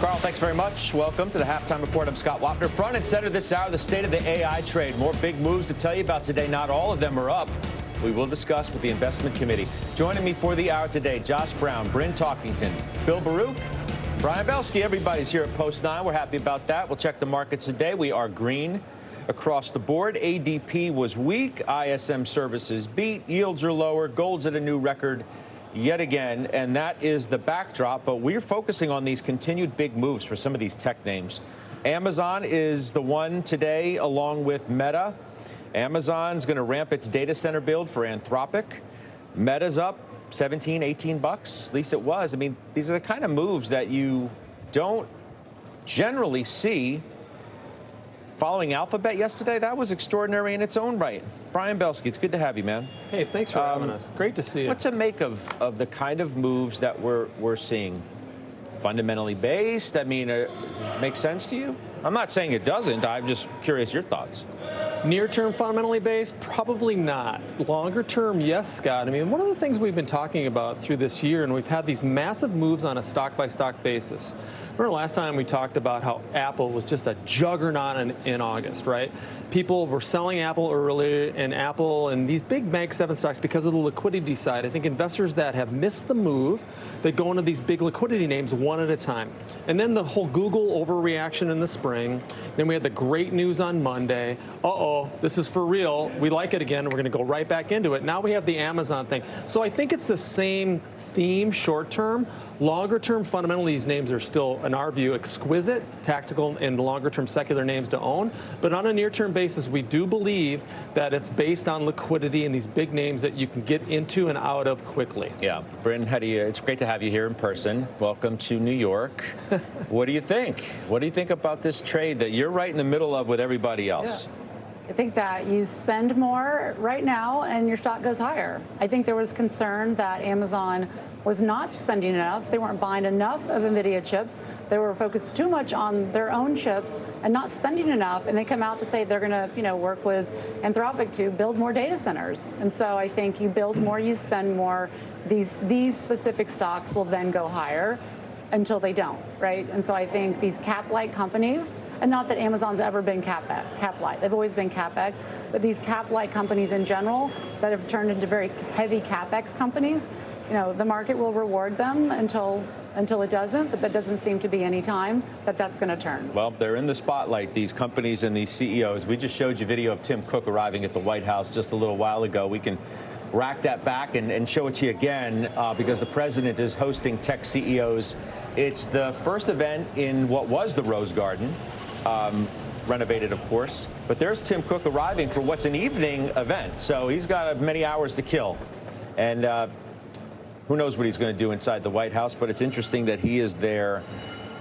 Carl, thanks very much. Welcome to the Halftime Report. I'm Scott Wapner. Front and center this hour, the state of the AI trade. More big moves to tell you about today. Not all of them are up. We will discuss with the investment committee. Joining me for the hour today, Josh Brown, Bryn Talkington, Bill Baruch, Brian Belsky. Everybody's here at Post 9. We're happy about that. We'll check the markets today. We are green across the board. ADP was weak. ISM services beat. Yields are lower. Gold's at a new record yet again, and that is the backdrop. But we're focusing on these continued big moves for some of these tech names. Amazon is the one today, along with Meta. Amazon's going to ramp its data center build for Anthropic. Meta's up 17, 18 bucks. At least it was. I mean, these are the kind of moves that you don't generally see. Following Alphabet yesterday, that was extraordinary in its own right. Brian Belsky, it's good to have you, man. Hey, thanks for having us. Great to see you. What's a make of the kind of moves that we're seeing? Fundamentally based? I mean, makes sense to you? I'm not saying it doesn't. I'm just curious your thoughts. Near-term fundamentally based? Probably not. Longer term, yes, Scott. I mean, one of the things we've been talking about through this year, and we've had these massive moves on a stock-by-stock basis. Remember last time we talked about how Apple was just a juggernaut in August, right? People were selling Apple early, and Apple and these big Mag 7 stocks because of the liquidity side. I think investors that have missed the move, they go into these big liquidity names one at a time. And then the whole Google overreaction in the spring. Then we had the great news on Monday. Uh-oh, this is for real. We like it again. We're going to go right back into it. Now we have the Amazon thing. So I think it's the same theme short term. Longer term, fundamentally, these names are still, in our view, exquisite, tactical, and longer term secular names to own. But on a near term basis, we do believe that it's based on liquidity and these big names that you can get into and out of quickly. Yeah. Bryn, it's great to have you here in person. Welcome to New York. What do you think? What do you think about this trade that you're right in the middle of with everybody else? Yeah. I think that you spend more right now and your stock goes higher. I think there was concern that Amazon was not spending enough. They weren't buying enough of NVIDIA chips. They were focused too much on their own chips and not spending enough. And they come out to say they're going to, work with Anthropic to build more data centers. And so I think you build more, you spend more. These specific stocks will then go higher until they don't, right? And so I think these cap-light companies, and not that Amazon's ever been cap-light, they've always been CapEx, but these cap-light companies in general that have turned into very heavy CapEx companies, the market will reward them until it doesn't, but that doesn't seem to be any time that's going to turn. Well, they're in the spotlight, these companies and these CEOs. We just showed you video of Tim Cook arriving at the White House just a little while ago. We can rack that back and show it to you again because the president is hosting tech CEOs. It's the first event in what was the Rose Garden, renovated, of course. But there's Tim Cook arriving for what's an evening event. So he's got many hours to kill. And who knows what he's going to do inside the White House. But it's interesting that he is there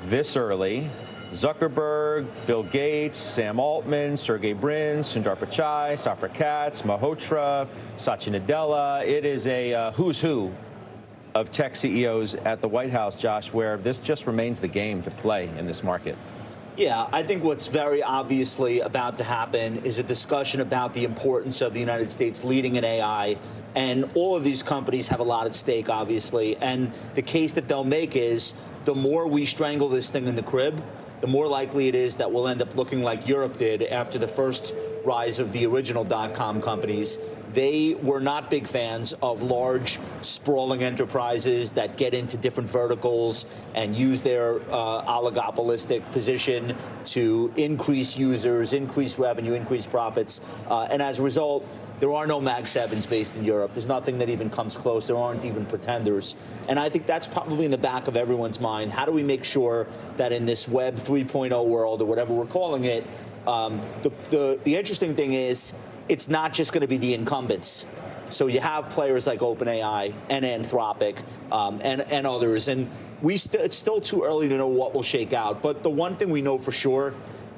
this early. Zuckerberg, Bill Gates, Sam Altman, Sergey Brin, Sundar Pichai, Safra Katz, Malhotra, Satya Nadella. It is a who's who of tech CEOs at the White House, Josh, where this just remains the game to play in this market. Yeah, I think what's very obviously about to happen is a discussion about the importance of the United States leading in AI. And all of these companies have a lot at stake, obviously. And the case that they'll make is the more we strangle this thing in the crib, the more likely it is that we'll end up looking like Europe did after the first rise of the original dot-com companies. They were not big fans of large, sprawling enterprises that get into different verticals and use their oligopolistic position to increase users, increase revenue, increase profits. And as a result, there are no Mag 7s based in Europe. There's nothing that even comes close. There aren't even pretenders. And I think that's probably in the back of everyone's mind. How do we make sure that in this Web 3.0 world, or whatever we're calling it, the interesting thing is, it's not just going to be the incumbents. So you have players like OpenAI and Anthropic and others. And it's still too early to know what will shake out. But the one thing we know for sure,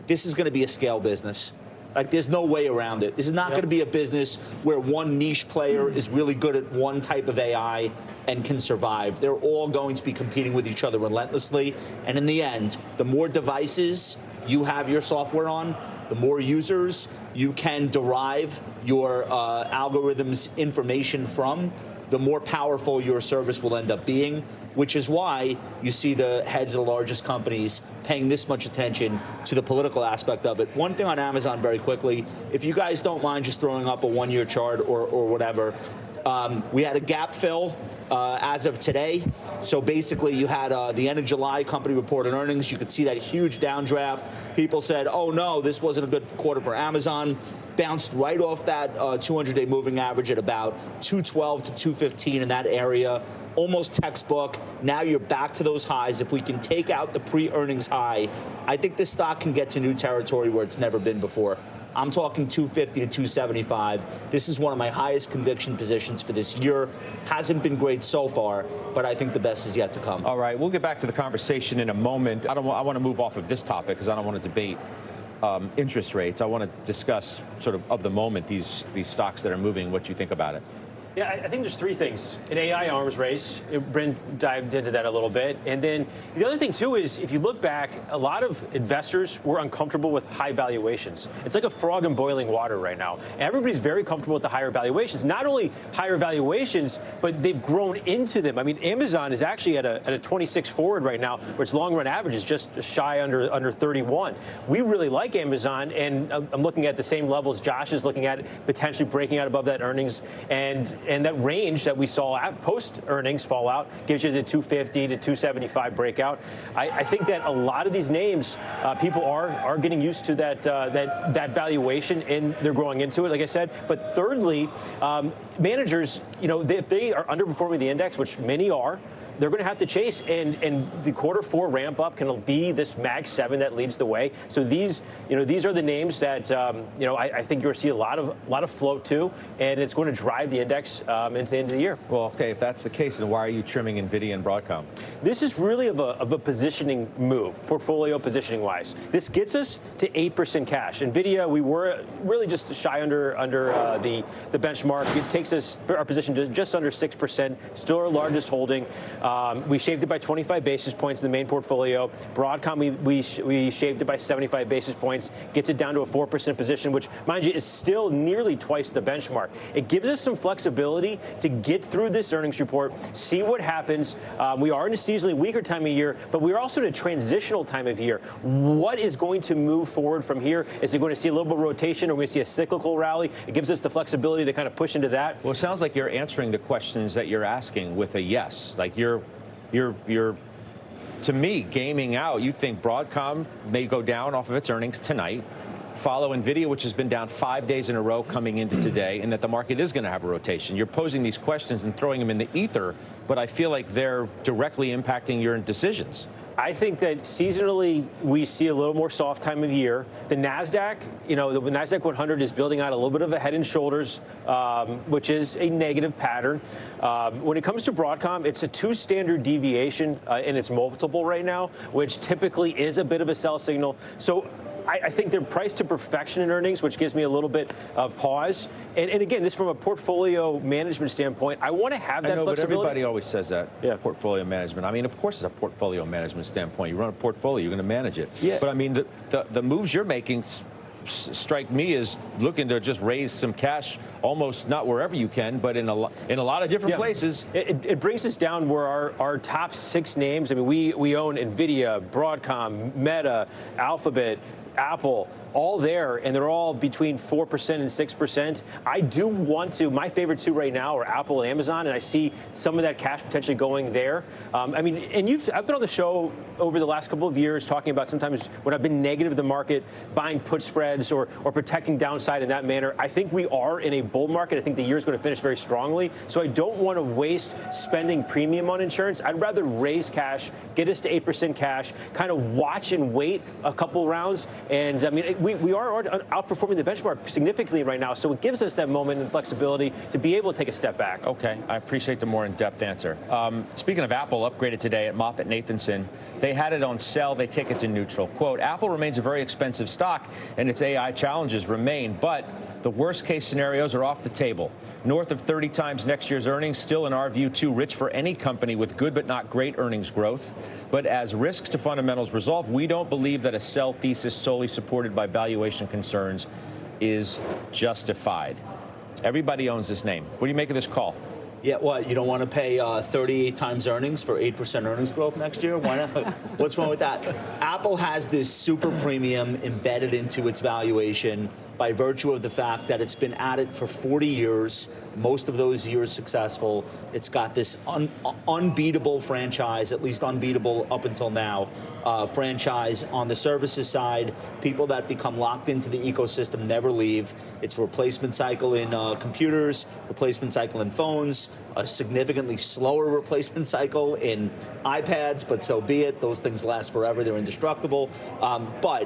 this is going to be a scale business. Like, there's no way around it. This is not going to be a business where one niche player is really good at one type of AI and can survive. They're all going to be competing with each other relentlessly. And in the end, the more devices you have your software on, the more users you can derive your algorithms information from, the more powerful your service will end up being, which is why you see the heads of the largest companies paying this much attention to the political aspect of it. One thing on Amazon very quickly, if you guys don't mind just throwing up a one-year chart or whatever, we had a gap fill as of today. So basically you had the end of July company reported earnings. You could see that huge downdraft. People said, oh no, this wasn't a good quarter for Amazon. Bounced right off that 200-day moving average at about 212 to 215 in that area. Almost textbook. Now you're back to those highs. If we can take out the pre-earnings high, I think this stock can get to new territory where it's never been before. I'm talking 250 to 275. This is one of my highest conviction positions for this year. Hasn't been great so far, but I think the best is yet to come. All right, we'll get back to the conversation in a moment. I want to move off of this topic because I don't want to debate interest rates. I want to discuss sort of the moment these stocks that are moving, what you think about it. Yeah, I think there's three things. An AI arms race, Brent dived into that a little bit. And then the other thing, too, is if you look back, a lot of investors were uncomfortable with high valuations. It's like a frog in boiling water right now. Everybody's very comfortable with the higher valuations. Not only higher valuations, but they've grown into them. I mean, Amazon is actually at a 26 forward right now, where its long-run average is just shy under 31. We really like Amazon, and I'm looking at the same levels Josh is looking at, potentially breaking out above that earnings. And that range that we saw at post-earnings fallout gives you the 250 to 275 breakout. I think that a lot of these names, people are getting used to that valuation, and they're growing into it, like I said. But thirdly, managers, if they are underperforming the index, which many are, they're going to have to chase, and the Q4 ramp up can be this Mag 7 that leads the way. So these are the names that I think you're going to see a lot of float to, and it's going to drive the index into the end of the year. Well, okay, if that's the case, then why are you trimming NVIDIA and Broadcom? This is really of a positioning move, portfolio positioning wise. This gets us to 8% cash. NVIDIA, we were really just shy under the benchmark. It takes our position to just under 6%, still our largest holding. We shaved it by 25 basis points in the main portfolio. Broadcom, we shaved it by 75 basis points, gets it down to a 4% position, which, mind you, is still nearly twice the benchmark. It gives us some flexibility to get through this earnings report, see what happens. We are in a seasonally weaker time of year, but we're also in a transitional time of year. What is going to move forward from here? Is it going to see a little bit of rotation, or are we going to see a cyclical rally? It gives us the flexibility to kind of push into that. Well, it sounds like you're answering the questions that you're asking with a yes. Like you're to me, gaming out. You think Broadcom may go down off of its earnings tonight, follow NVIDIA, which has been down 5 days in a row coming into today, and that the market is going to have a rotation. You're posing these questions and throwing them in the ether, but I feel like they're directly impacting your decisions. I think that seasonally we see a little more soft time of year. The NASDAQ, the NASDAQ 100 is building out a little bit of a head and shoulders, which is a negative pattern. When it comes to Broadcom, it's a 2 standard deviation in its multiple right now, which typically is a bit of a sell signal. So I think they're priced to perfection in earnings, which gives me a little bit of pause. And again, this from a portfolio management standpoint, I want to have that flexibility. But everybody always says that, portfolio management. I mean, of course, it's a portfolio management standpoint. You run a portfolio, you're going to manage it. Yeah. But I mean, the moves you're making strike me as looking to just raise some cash, almost not wherever you can, but in a lot of different places. It brings us down where our top 6 names. I mean, we own NVIDIA, Broadcom, Meta, Alphabet, Apple, all there, and they're all between 4% and 6%. I do want to, my favorite 2 right now are Apple and Amazon, and I see some of that cash potentially going there. I mean, and I've been on the show over the last couple of years talking about sometimes when I've been negative to the market, buying put spreads or protecting downside in that manner. I think we are in a bull market. I think the year is going to finish very strongly. So I don't want to waste spending premium on insurance. I'd rather raise cash, get us to 8% cash, kind of watch and wait a couple rounds. And I mean, we are outperforming the benchmark significantly right now, so it gives us that moment and flexibility to be able to take a step back. Okay, I appreciate the more in-depth answer. Speaking of Apple, upgraded today at MoffettNathanson. They had it on sell. They take it to neutral. Quote, Apple remains a very expensive stock, and its AI challenges remain, but the worst-case scenarios are off the table. North of 30 times next year's earnings, still in our view too rich for any company with good but not great earnings growth. But as risks to fundamentals resolve, we don't believe that a sell thesis solely supported by valuation concerns is justified. Everybody owns this name. What do you make of this call? Yeah, what, you don't want to pay 38 times earnings for 8% earnings growth next year? Why not? What's wrong with that? Apple has this super premium embedded into its valuation by virtue of the fact that it's been at it for 40 years, most of those years successful. It's got this unbeatable franchise, at least unbeatable up until now, franchise on the services side. People that become locked into the ecosystem never leave. It's a replacement cycle in computers, replacement cycle in phones, a significantly slower replacement cycle in iPads, but so be it. Those things last forever. They're indestructible. But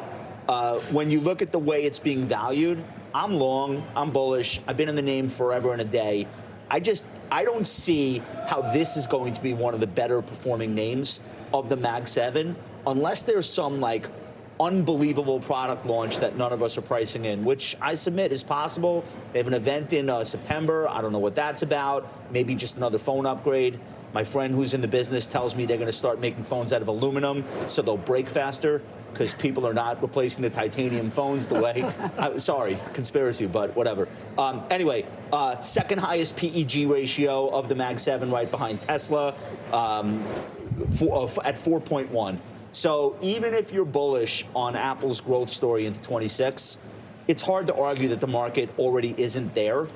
when you look at the way it's being valued, I'm long, I'm bullish. I've been in the name forever and a day. I don't see how this is going to be one of the better performing names of the Mag 7 unless there's some like unbelievable product launch that none of us are pricing in, which I submit is possible. They have an event in September. I don't know what that's about. Maybe just another phone upgrade. My friend who's in the business tells me they're going to start making phones out of aluminum so they'll break faster because people are not replacing the titanium phones the way. Sorry, conspiracy, but whatever. Anyway, second highest PEG ratio of the Mag 7 right behind Tesla at 4.1. So even if you're bullish on Apple's growth story into 26, it's hard to argue that the market already isn't there.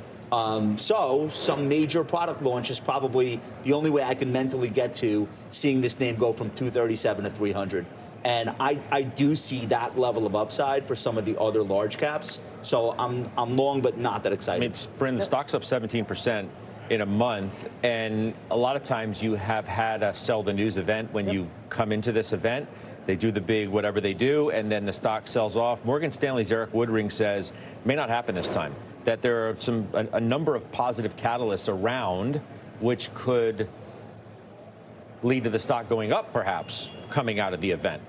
So some major product launch is probably the only way I can mentally get to seeing this name go from 237 to 300. And I do see that level of upside for some of the other large caps. So I'm long, but not that excited. I mean, Bryn, the stock's up 17% in a month, and a lot of times you have had a sell the news event when you come into this event. They do the big whatever they do, and then the stock sells off. Morgan Stanley's Eric Woodring says it may not happen this time, that there are a number of positive catalysts around which could lead to the stock going up, perhaps, coming out of the event.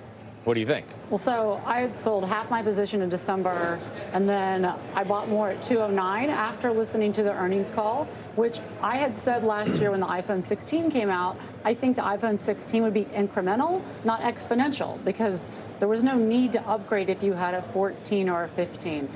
What do you think? Well, so I had sold half my position in December, and then I bought more at 209 after listening to the earnings call, which I had said last year when the iPhone 16 came out, I think the iPhone 16 would be incremental, not exponential, because there was no need to upgrade if you had a 14 or a 15.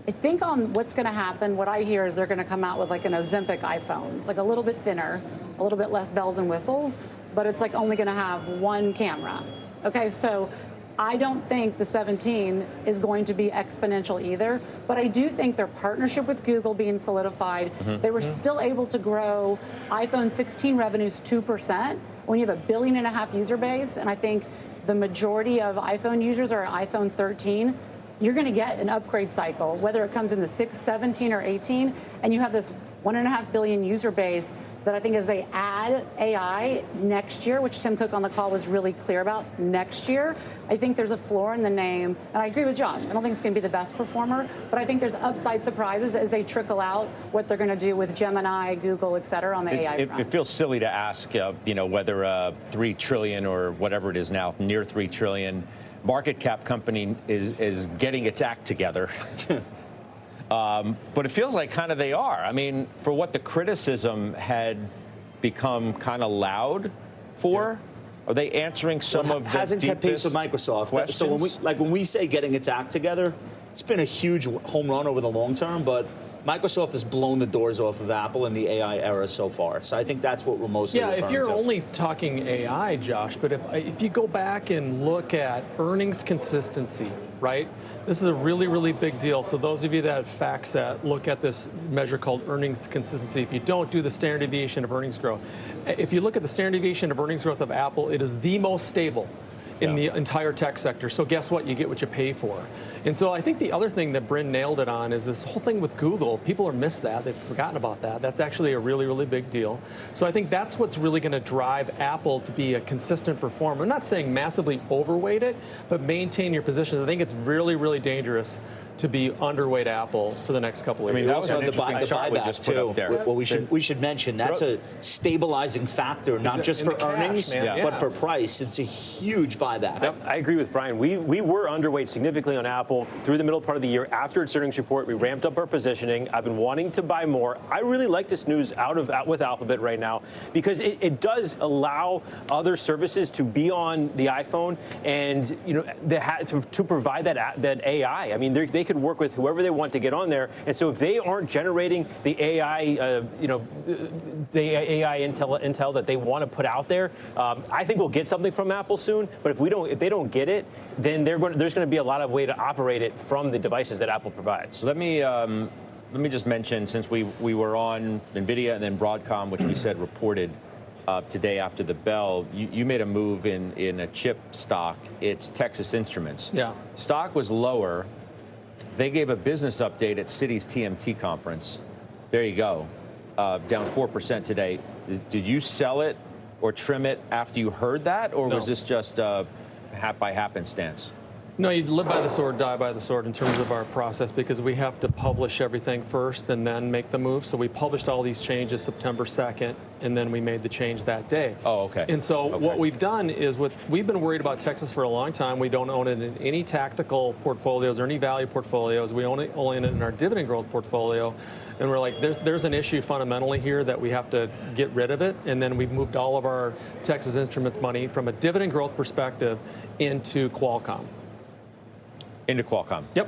I think on what's going to happen, what I hear is they're going to come out with like an Ozempic iPhone. It's like a little bit thinner, a little bit less bells and whistles, but it's like only going to have one camera. Okay, so I don't think the 17 is going to be exponential either, but I do think their partnership with Google being solidified, they were still able to grow iPhone 16 revenues 2% when you have 1.5 billion user base, and I think the majority of iPhone users are iPhone 13. You're going to get an upgrade cycle, whether it comes in the 6, 17, or 18, and you have this 1.5 billion user base that I think as they add AI next year, which Tim Cook on the call was really clear about next year, I think there's a floor in the name. And I agree with Josh. I don't think it's going to be the best performer, but I think there's upside surprises as they trickle out what they're going to do with Gemini, Google, et cetera, on the AI front. It feels silly to ask, whether 3 trillion or whatever it is now, near 3 trillion market cap company is getting its act together. But it feels like kind of they are. I mean, for what the criticism had become kind of loud for, are they answering some of the hasn't kept pace with Microsoft questions? So when we say getting its act together, it's been a huge home run over the long term, but Microsoft has blown the doors off of Apple in the AI era so far. So I think that's what we're mostly referring to. Yeah, if you're only talking AI, Josh, but if you go back and look at earnings consistency, right? This is a really, really big deal. So those of you that have FactSet, look at this measure called earnings consistency. If you don't do the standard deviation of earnings growth, if you look at the standard deviation of earnings growth of Apple, it is the most stable in the entire tech sector. So guess what? You get what you pay for. And so I think the other thing that Bryn nailed it on is this whole thing with Google. People are missed that. They've forgotten about that. That's actually a really, really big deal. So I think that's what's really going to drive Apple to be a consistent performer. I'm not saying massively overweight it, but maintain your position. I think it's really, really dangerous to be underweight Apple for the next couple of years. I mean, that was Also, an the interesting chart we buyback just put up there. Well, we should mention that's a stabilizing factor, not just for earnings, but for price. It's a huge buyback. Yep, I agree with Brian. We were underweight significantly on Apple through the middle part of the year. After its earnings report, we ramped up our positioning. I've been wanting to buy more. I really like this news out with Alphabet right now because it does allow other services to be on the iPhone and to provide that AI. I mean, they could work with whoever they want to get on there. And so if they aren't generating the AI, the AI intel that they want to put out there, I think we'll get something from Apple soon. But if they don't get it, then there's going to be a lot of way to operate it from the devices that Apple provides. Let me just mention, since we were on NVIDIA and then Broadcom, which we said reported today after the bell, you made a move in a chip stock. It's Texas Instruments. Yeah. Stock was lower. They gave a business update at Citi's TMT conference. There you go. Down 4% today. Did you sell it or trim it after you heard that, or No. was this just by happenstance? No, you live by the sword, die by the sword in terms of our process, because we have to publish everything first and then make the move. So we published all these changes September 2nd, and then we made the change that day. Oh, okay. And so what we've done is, we've been worried about Texas for a long time. We don't own it in any tactical portfolios or any value portfolios. We only own it in our dividend growth portfolio. And we're like, there's an issue fundamentally here that we have to get rid of it. And then we've moved all of our Texas Instruments money from a dividend growth perspective into Qualcomm. Into Qualcomm. Yep.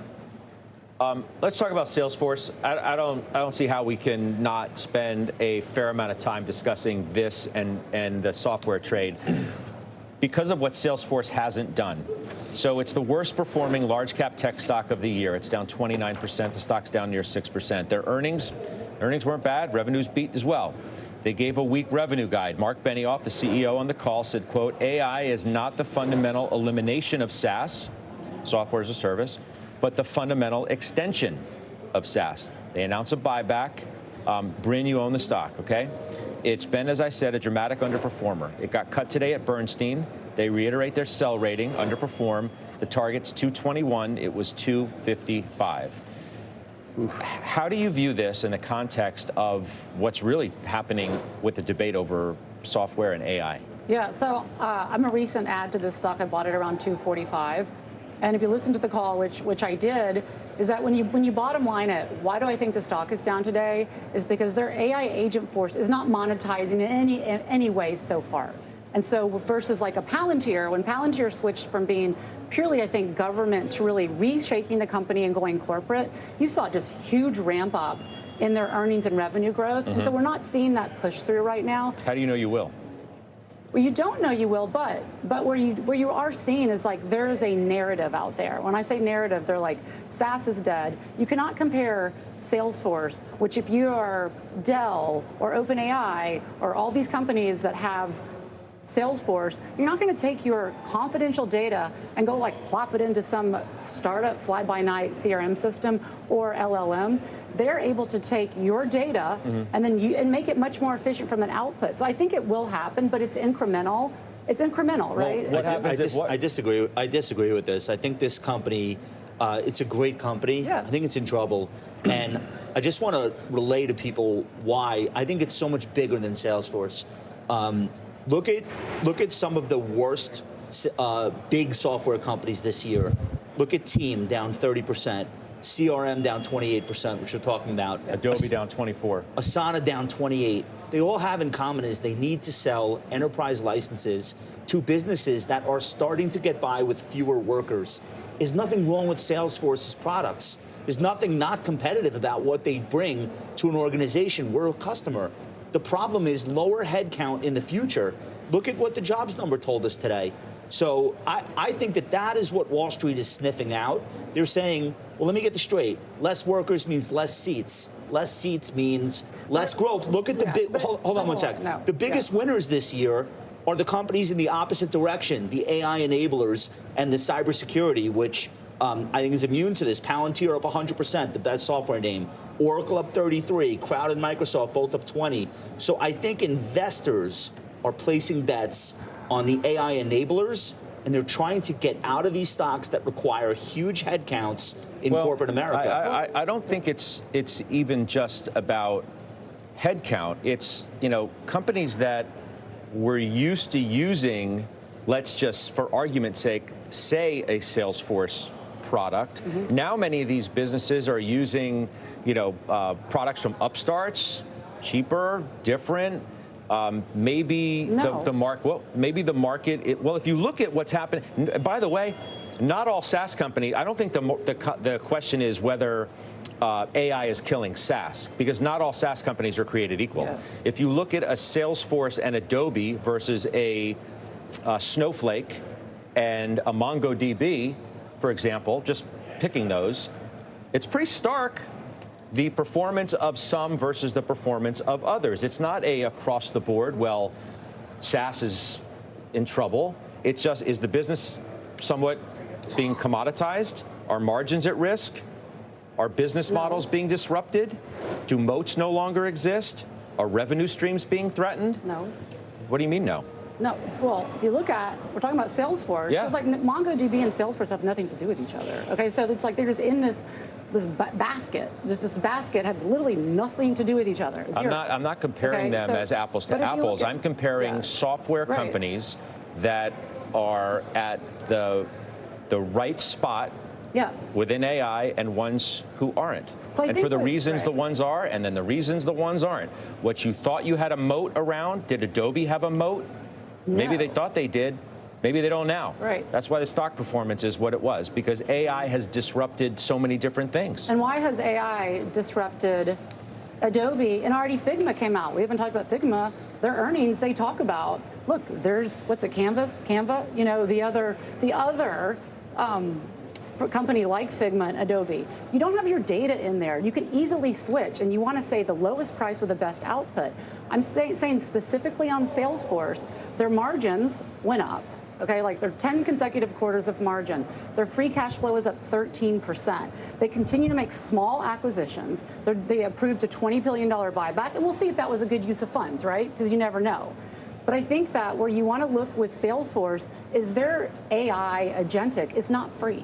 Let's talk about Salesforce. I don't see how we can not spend a fair amount of time discussing this and the software trade because of what Salesforce hasn't done. So it's the worst performing large cap tech stock of the year. It's down 29%. The stock's down near 6%. Their earnings weren't bad. Revenues beat as well. They gave a weak revenue guide. Mark Benioff, the CEO on the call, said, quote, AI is not the fundamental elimination of SaaS, software as a service, but the fundamental extension of SaaS. They announced a buyback. Bryn, you own the stock, okay? It's been, as I said, a dramatic underperformer. It got cut today at Bernstein. They reiterate their sell rating, underperform. The target's 221. It was 255. How do you view this in the context of what's really happening with the debate over software and AI? Yeah, so I'm a recent add to this stock. I bought it around 245. And if you listen to the call, which I did, is that when you bottom line it, why do I think the stock is down today? Is because their AI agent force is not monetizing in any way so far. And so versus like a Palantir, when Palantir switched from being purely, I think, government to really reshaping the company and going corporate, you saw just huge ramp up in their earnings and revenue growth. And so we're not seeing that push through right now. How do you know you will? Well, you don't know you will, but where you are seeing is like there is a narrative out there. When I say narrative, they're like SaaS is dead. You cannot compare Salesforce, which if you are Dell or OpenAI or all these companies that have Salesforce, you're not going to take your confidential data and go like plop it into some startup fly-by-night CRM system or LLM. They're able to take your data and then make it much more efficient from an output. So I think it will happen, but it's incremental. It's incremental, right? I disagree. I disagree with this. I think this company, it's a great company. Yeah. I think it's in trouble, and I just want to relay to people why I think it's so much bigger than Salesforce. Look at some of the worst big software companies this year. Look at Team down 30%, CRM down 28%, which we're talking about. Adobe down 24. Asana down 28. They all have in common is they need to sell enterprise licenses to businesses that are starting to get by with fewer workers. There's nothing wrong with Salesforce's products. There's nothing not competitive about what they bring to an organization. We're a customer. The problem is lower headcount in the future. Look at what the jobs number told us today. So I think that is what Wall Street is sniffing out. They're saying, well, let me get this straight. Less workers means less seats. Less seats means less growth. Look at the big, hold on one sec. No. The biggest winners this year are the companies in the opposite direction, the AI enablers and the cybersecurity, which I think is immune to this. Palantir up 100%, the best software name. Oracle up 33, Crowd and Microsoft both up 20. So I think investors are placing bets on the AI enablers, and they're trying to get out of these stocks that require huge headcounts in corporate America. I don't think it's even just about headcount. It's, companies that we're used to using, let's just, for argument's sake, say a Salesforce product. Now many of these businesses are using, products from upstarts, cheaper, different, Maybe No. the market. Well, maybe the market. Well, if you look at what's happened, by the way, not all SaaS companies. I don't think the question is whether AI is killing SaaS, because not all SaaS companies are created equal. Yeah. If you look at a Salesforce and Adobe versus a Snowflake and a MongoDB, for example, just picking those, it's pretty stark. The performance of some versus the performance of others. It's not a across the board, well, SaaS is in trouble. It's just, is the business somewhat being commoditized? Are margins at risk? Are business models being disrupted? Do moats no longer exist? Are revenue streams being threatened? No. What do you mean no? No, well, if you look at, we're talking about Salesforce, Yeah. because like MongoDB and Salesforce have nothing to do with each other. Okay, so it's like they're just in this basket. Just this basket have literally nothing to do with each other. Zero. I'm not comparing them as apples to apples. I'm comparing software companies that are at the right spot within AI and ones who aren't. So and for the reasons the ones are, and then the reasons the ones aren't. What you thought you had a moat around, did Adobe have a moat? Maybe they thought they did. Maybe they don't now. Right. That's why the stock performance is what it was, because AI has disrupted so many different things. And why has AI disrupted Adobe? And already Figma came out. We haven't talked about Figma. Their earnings, they talk about, look, there's, what's it, Canva? You know, the other company like Figma and Adobe. You don't have your data in there. You can easily switch, and you want to say the lowest price with the best output. I'm saying specifically on Salesforce, their margins went up. Okay, like they're 10 consecutive quarters of margin. Their free cash flow is up 13%. They continue to make small acquisitions. They approved a $20 billion buyback, and we'll see if that was a good use of funds, right? Because you never know. But I think that where you want to look with Salesforce is their AI agentic is not free.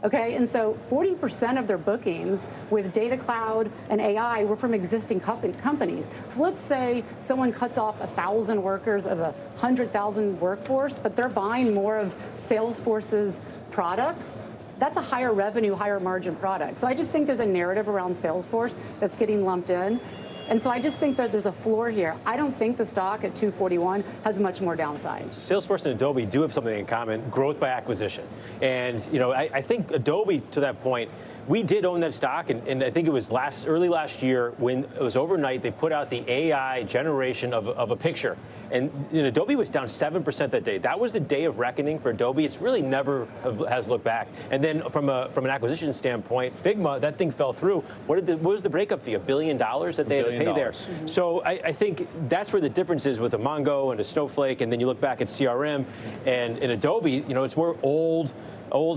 Okay, and so 40% of their bookings with Data Cloud and AI were from existing companies. So let's say someone cuts off 1,000 workers of a 100,000 workforce, but they're buying more of Salesforce's products. That's a higher revenue, higher margin product. So I just think there's a narrative around Salesforce that's getting lumped in. And so I just think that there's a floor here. I don't think the stock at 241 has much more downside. Salesforce and Adobe do have something in common: growth by acquisition. And you know, I think Adobe, to that point, we did own that stock, and I think it was early last year when it was overnight. They put out the AI generation of a picture, and Adobe was down 7% that day. That was the day of reckoning for Adobe. It's really never has looked back. And then from an acquisition standpoint, Figma, that thing fell through. What was the breakup fee? $1 billion that they had to pay there. Mm-hmm. So I think that's where the difference is with a Mongo and a Snowflake. And then you look back at CRM and Adobe. You know, it's more old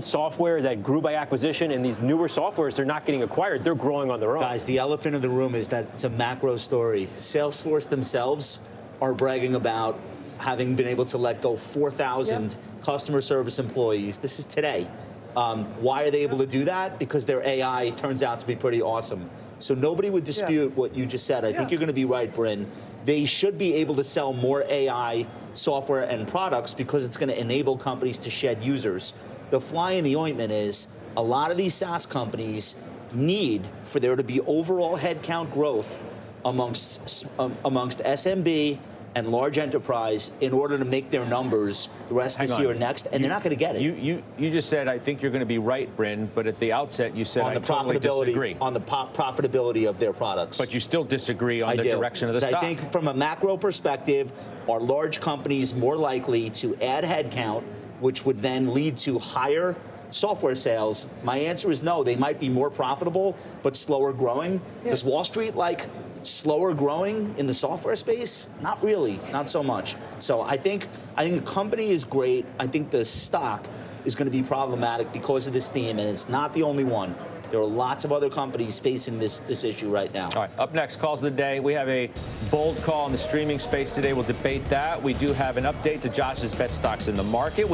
software that grew by acquisition, and these newer softwares, they're not getting acquired, they're growing on their own. Guys, the elephant in the room is that it's a macro story. Salesforce themselves are bragging about having been able to let go 4,000 customer service employees. This is today. Why are they able to do that? Because their AI turns out to be pretty awesome. So nobody would dispute what you just said. I think you're going to be right, Bryn. They should be able to sell more AI software and products because it's going to enable companies to shed users. The fly in the ointment is a lot of these SaaS companies need for there to be overall headcount growth amongst SMB and large enterprise in order to make their numbers the rest of this year and next, and they're not going to get it. You just said, I think you're going to be right, Bryn, but at the outset you said, I totally disagree. On the profitability of their products. But you still disagree on the direction of the stock. I think from a macro perspective, are large companies more likely to add headcount, which would then lead to higher software sales? My answer is no. They might be more profitable, but slower growing. Does Wall Street like slower growing in the software space? Not really, not so much. So I think the company is great. I think the stock is going to be problematic because of this theme, and it's not the only one. There are lots of other companies facing this issue right now. All right, up next, calls of the day. We have a bold call in the streaming space today. We'll debate that. We do have an update to Josh's best stocks in the market.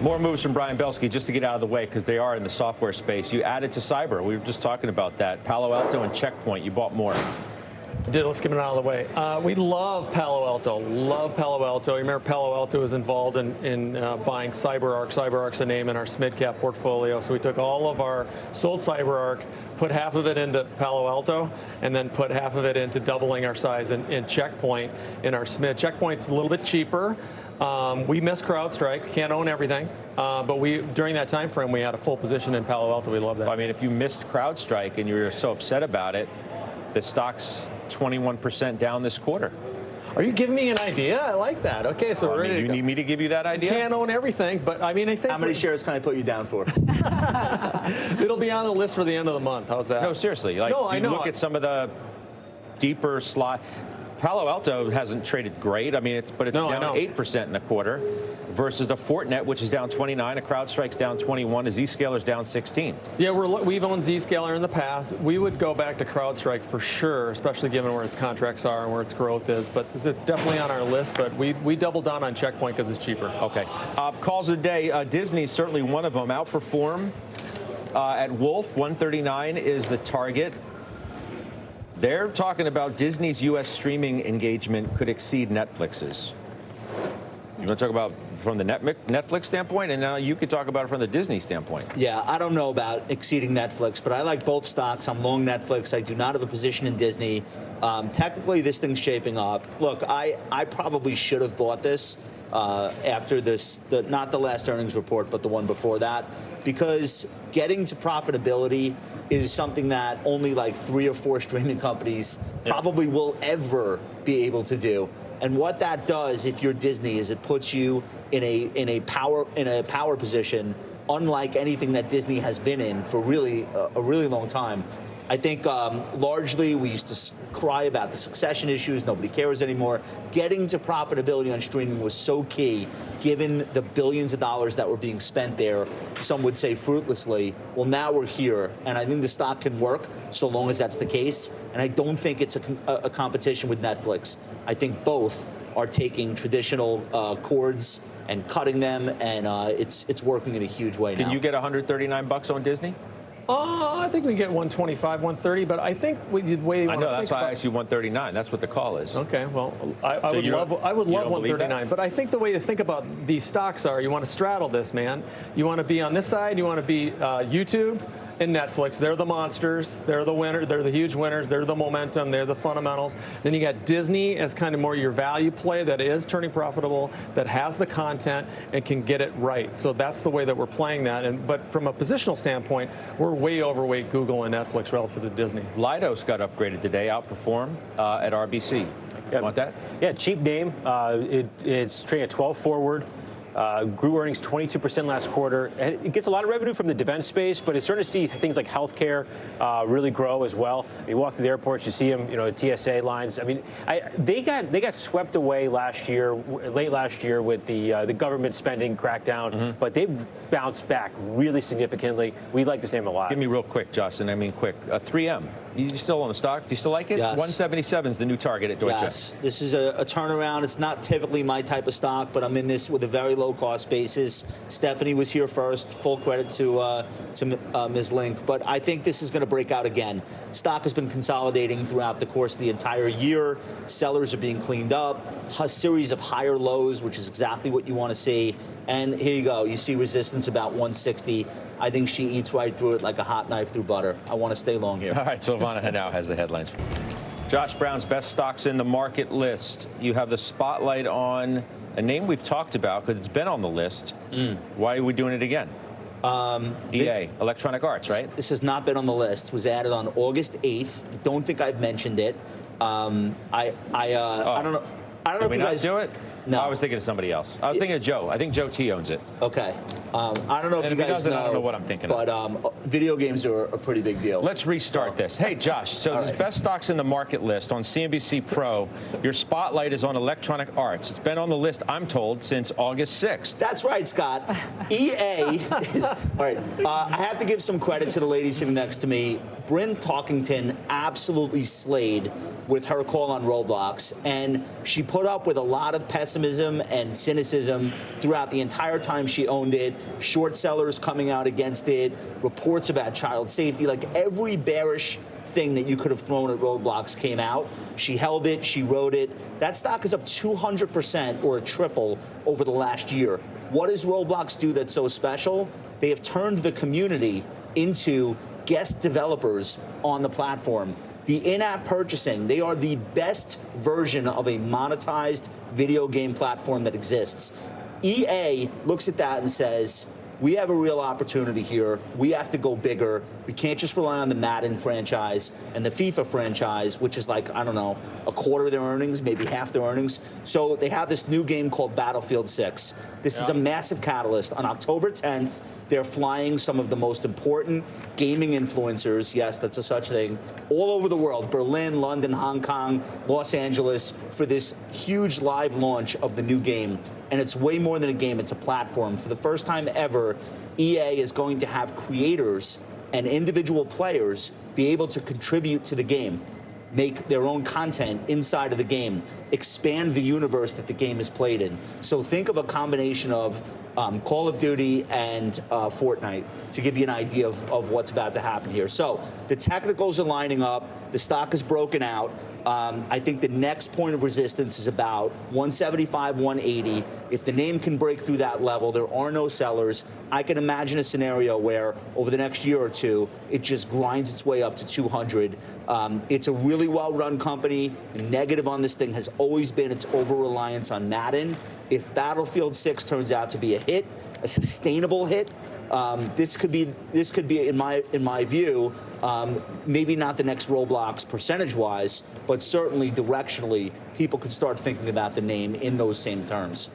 More moves from Brian Belsky, just to get out of the way, because they are in the software space. You added to cyber. We were just talking about that. Palo Alto and Checkpoint, you bought more. Let's get it out of the way. We love Palo Alto. Love Palo Alto. You remember Palo Alto was involved in buying CyberArk. CyberArk's a name in our mid-cap portfolio. So we took all of our sold CyberArk, put half of it into Palo Alto, and then put half of it into doubling our size in Checkpoint in our SMID. Checkpoint's a little bit cheaper. We missed CrowdStrike. Can't own everything. But during that time frame, we had a full position in Palo Alto. We love that. I mean, if you missed CrowdStrike and you were so upset about it, the stock's 21% down this quarter. Are you giving me an idea? I like that. Okay, so we're ready to you go. need me to give you that idea? Can't own everything, but I mean, I think. How many shares can I put you down for? It'll be on the list for the end of the month. How's that? No, seriously. Like, no, I know. Look at some of the deeper slot. Palo Alto hasn't traded great. I mean, it's down 8% in the quarter versus a Fortinet, which is down 29. A CrowdStrike's down 21. A Zscaler's down 16. Yeah, we've owned Zscaler in the past. We would go back to CrowdStrike for sure, especially given where its contracts are and where its growth is. But it's definitely on our list. But we doubled down on Checkpoint because it's cheaper. Okay. Calls of the day. Disney's certainly one of them. Outperform at Wolf. 139 is the target. They're talking about Disney's U.S. streaming engagement could exceed Netflix's. You want to talk about from the Netflix standpoint, and now you could talk about it from the Disney standpoint. Yeah, I don't know about exceeding Netflix, but I like both stocks. I'm long Netflix. I do not have a position in Disney. Technically, this thing's shaping up. Look, I probably should have bought this after this, not the last earnings report, but the one before that, because getting to profitability is something that only like 3 or 4 streaming companies probably will ever be able to do. And what that does, if you're Disney, is it puts you in a power position unlike anything that Disney has been in for really a really long time. I think largely we used to cry about the succession issues. Nobody cares anymore. Getting to profitability on streaming was so key, given the billions of dollars that were being spent there. Some would say fruitlessly. Well, now we're here, and I think the stock can work so long as that's the case. And I don't think it's a competition with Netflix. I think both are taking traditional chords and cutting them, and it's working in a huge way now. Can you get $139 on Disney? I think we can get 125, 130, but I think the way I know, that's why I asked you 139. That's what the call is. Okay, well, I would love 139, but I think the way to think about these stocks are, you want to straddle this, man. You want to be on this side, you want to be YouTube and Netflix. They're the monsters. They're the winners. They're the huge winners. They're the momentum. They're the fundamentals. Then you got Disney as kind of more your value play that is turning profitable, that has the content and can get it right. So that's the way that we're playing that. But from a positional standpoint, we're way overweight Google and Netflix relative to Disney. Leidos got upgraded today, outperform at RBC. You want that? Yeah, cheap name. It's trading at 12 forward. Grew earnings 22% last quarter. And it gets a lot of revenue from the defense space, but it's starting to see things like healthcare really grow as well. You walk through the airports, you see them, TSA lines. I mean, they got swept away late last year with the government spending crackdown, but they've bounced back really significantly. We like this name a lot. Give me real quick, Justin. I mean, quick. 3M. You still on the stock? Do you still like it? Yes. 177 is the new target at Deutsche. Yes, this is a turnaround. It's not typically my type of stock, but I'm in this with a very low cost basis. Stephanie was here first. Full credit to Ms. Link. But I think this is going to break out again. Stock has been consolidating throughout the course of the entire year. Sellers are being cleaned up. A series of higher lows, which is exactly what you want to see. And here you go. You see resistance about 160. I think she eats right through it like a hot knife through butter. I want to stay long here. All right, Silvana now has the headlines. Josh Brown's best stocks in the market list. You have the spotlight on a name we've talked about because it's been on the list. Why are we doing it again? EA, Electronic Arts, right? This has not been on the list. It was added on August 8th. I don't think I've mentioned it. I don't know. I don't know Did we if you not guys do it? No. I was thinking of somebody else. I was thinking of Joe. I think Joe T owns it. Okay. I don't know if And you if he guys doesn't, know. I don't know what I'm thinking but, video games are a pretty big deal. Let's restart this. Hey, Josh, so this best stocks in the market list on CNBC Pro, your spotlight is on Electronic Arts. It's been on the list, I'm told, since August 6th. That's right, Scott. EA is, all right, I have to give some credit to the lady sitting next to me. Bryn Talkington absolutely slayed with her call on Roblox, and she put up with a lot of pessimism and cynicism throughout the entire time she owned it. Short sellers coming out against it, reports about child safety, like every bearish thing that you could have thrown at Roblox came out. She held it, she rode it. That stock is up 200% or a triple over the last year. What does Roblox do that's so special? They have turned the community into guest developers on the platform. The in-app purchasing, they are the best version of a monetized video game platform that exists. EA looks at that and says, we have a real opportunity here. We have to go bigger. We can't just rely on the Madden franchise and the FIFA franchise, which is like, I don't know, a quarter of their earnings, maybe half their earnings. So they have this new game called Battlefield 6. This is a massive catalyst. On October 10th, they're flying some of the most important gaming influencers, yes, that's a such thing, all over the world, Berlin, London, Hong Kong, Los Angeles, for this huge live launch of the new game. And it's way more than a game, it's a platform. For the first time ever, EA is going to have creators and individual players be able to contribute to the game, make their own content inside of the game, expand the universe that the game is played in. So think of a combination of Call of Duty and Fortnite to give you an idea of what's about to happen here. So the technicals are lining up. The stock is broken out. I think the next point of resistance is about 175, 180. If the name can break through that level, there are no sellers. I can imagine a scenario where over the next year or two, it just grinds its way up to 200. It's a really well-run company. The negative on this thing has always been its over-reliance on Madden. If Battlefield 6 turns out to be a hit, a sustainable hit, this could be in my view, maybe not the next Roblox percentage-wise, but certainly directionally, people could start thinking about the name in those same terms.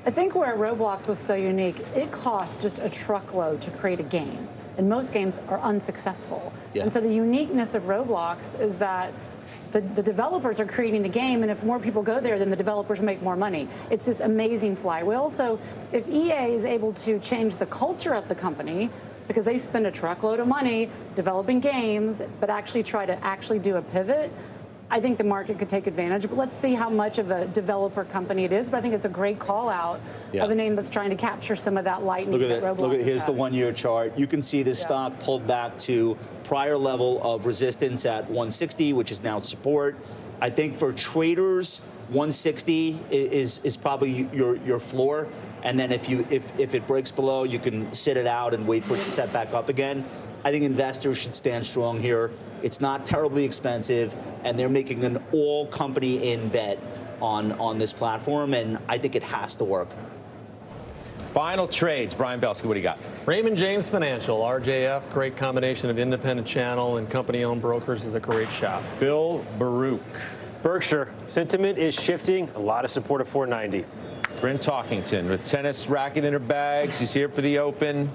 I think where Roblox was so unique, it cost just a truckload to create a game. And most games are unsuccessful. Yeah. And so the uniqueness of Roblox is that the developers are creating the game, and if more people go there, then the developers make more money. It's this amazing flywheel. So if EA is able to change the culture of the company, because they spend a truckload of money developing games, but actually try to do a pivot, I think the market could take advantage. But let's see how much of a developer company it is. But I think it's a great call out of a name that's trying to capture some of that lightning. Look at it. Here's the one-year chart. You can see this stock pulled back to prior level of resistance at 160, which is now support. I think for traders, 160 is probably your floor. And then if it breaks below, you can sit it out and wait for it to set back up again. I think investors should stand strong here. It's not terribly expensive, and they're making an all-company-in bet on this platform, and I think it has to work. Final trades. Brian Belsky, what do you got? Raymond James Financial, RJF, great combination of independent channel and company-owned brokers, is a great shop. Bill Baruch. Berkshire, sentiment is shifting. A lot of support at 490. Bryn Talkington with tennis racket in her bag. She's here for the Open.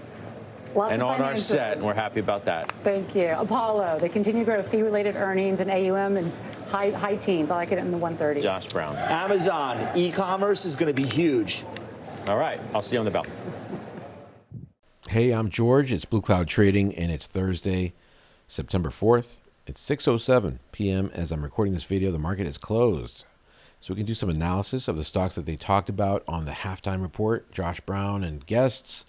Lots and on our set, and we're happy about that. Thank you. Apollo, they continue to grow fee-related earnings and AUM and high teens. I like it in the 130s. Josh Brown. Amazon, e-commerce is going to be huge. All right, I'll see you on the bell. Hey, I'm George. It's Blue Cloud Trading, and it's Thursday, September 4th. It's 6:07 p.m. As I'm recording this video, the market is closed. So we can do some analysis of the stocks that they talked about on the halftime report, Josh Brown and guests.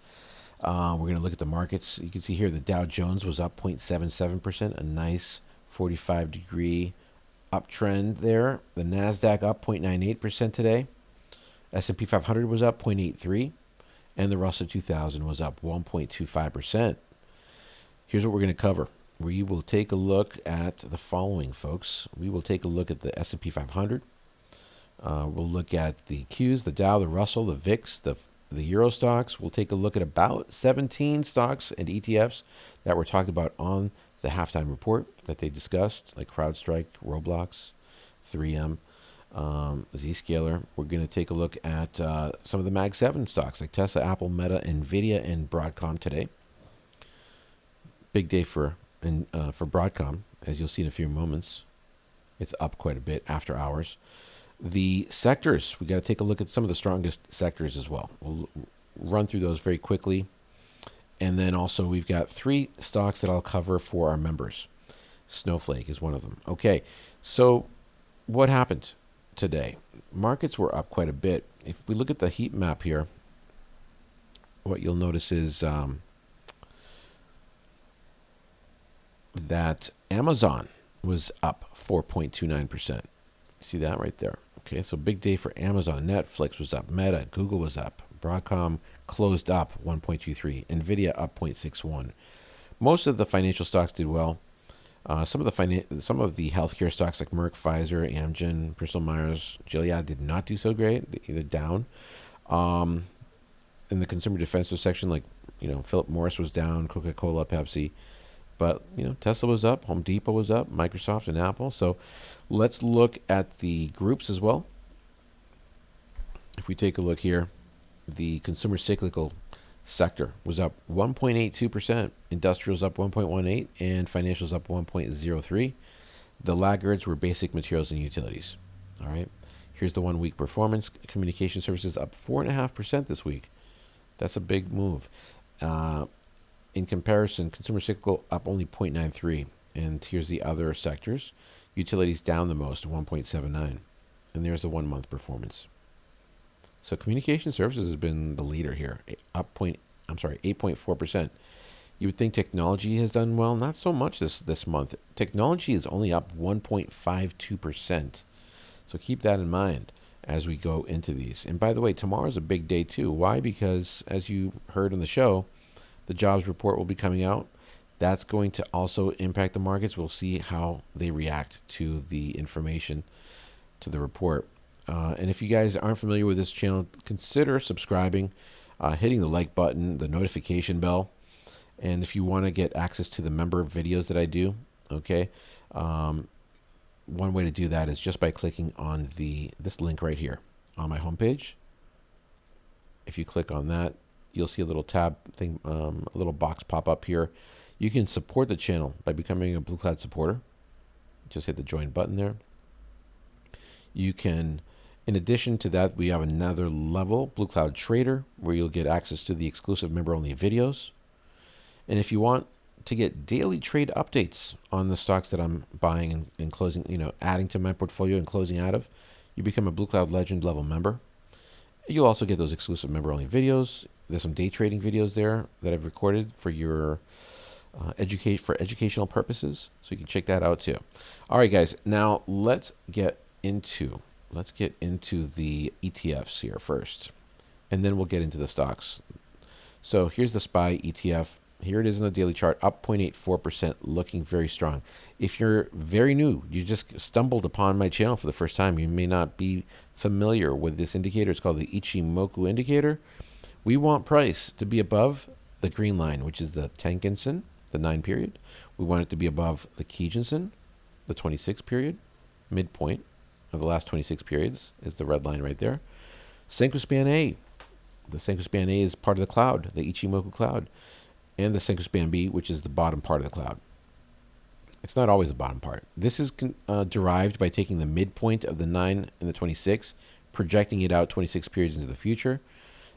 We're going to look at the markets. You can see here the Dow Jones was up 0.77%, a nice 45-degree uptrend there. The NASDAQ up 0.98% today. S&P 500 was up 0.83%, and the Russell 2000 was up 1.25%. Here's what we're going to cover. We will take a look at the following, folks. We will take a look at the S&P 500. We'll look at the Qs, the Dow, the Russell, the VIX, the Euro stocks. We'll take a look at about 17 stocks and ETFs that were talked about on the halftime report that they discussed, like CrowdStrike, Roblox, 3M, Zscaler. We're going to take a look at some of the Mag 7 stocks, like Tesla, Apple, Meta, NVIDIA, and Broadcom today. Big day for Broadcom, as you'll see in a few moments. It's up quite a bit after hours. The sectors, we got to take a look at some of the strongest sectors as well. We'll run through those very quickly. And then also we've got 3 stocks that I'll cover for our members. Snowflake is one of them. Okay, so what happened today? Markets were up quite a bit. If we look at the heat map here, what you'll notice is that Amazon was up 4.29%. See that right there? Okay, so big day for Amazon. Netflix was up. Meta, Google was up. Broadcom closed up 1.23. Nvidia up 0.61. Most of the financial stocks did well. Some of the healthcare stocks like Merck, Pfizer, Amgen, Bristol Myers, Gilead did not do so great. They're down. In the consumer defensive section, like Philip Morris was down, Coca-Cola, Pepsi, but Tesla was up, Home Depot was up, Microsoft and Apple. So let's look at the groups as well. If we take a look here, the consumer cyclical sector was up 1.82%, industrials up 1.18%, and financials up 1.03%. The laggards were basic materials and utilities. All right, here's the 1 week performance. Communication services up 4.5% this week. That's a big move. In comparison, consumer cyclical up only 0.93%. And here's the other sectors. Utilities down the most, 1.79%. And there's the 1 month performance. So communication services has been the leader here, up 8.4%. You would think technology has done well. Not so much this month. Technology is only up 1.52%. So keep that in mind as we go into these. And by the way, tomorrow's a big day too. Why? Because as you heard on the show, the jobs report will be coming out. That's going to also impact the markets. We'll see how they react to the information, to the report. And if you guys aren't familiar with this channel, consider subscribing, hitting the like button, the notification bell. And if you want to get access to the member videos that I do, okay, one way to do that is just by clicking on this link right here on my homepage. If you click on that, you'll see a little tab thing, a little box pop up here. You can support the channel by becoming a Blue Cloud supporter. Just hit the join button there. You can, in addition to that, we have another level, Blue Cloud Trader, where you'll get access to the exclusive member-only videos. And if you want to get daily trade updates on the stocks that I'm buying and closing, adding to my portfolio and closing out of, you become a Blue Cloud Legend level member. You'll also get those exclusive member-only videos. There's some day trading videos there that I've recorded for your educational purposes, so you can check that out too. All right, guys. Now let's get into the ETFs here first, and then we'll get into the stocks. So here's the SPY ETF. Here it is in the daily chart, up 0.84%, looking very strong. If you're very new, you just stumbled upon my channel for the first time, you may not be familiar with this indicator. It's called the Ichimoku indicator. We want price to be above the green line, which is the Tenkan-sen, the 9 period. We want it to be above the Kijun-sen, the 26 period. Midpoint of the last 26 periods is the red line right there. Senko Span A. The Senko Span A is part of the cloud, the Ichimoku cloud. And the Senko Span B, which is the bottom part of the cloud. It's not always the bottom part. This is derived by taking the midpoint of the 9 and the 26, projecting it out 26 periods into the future.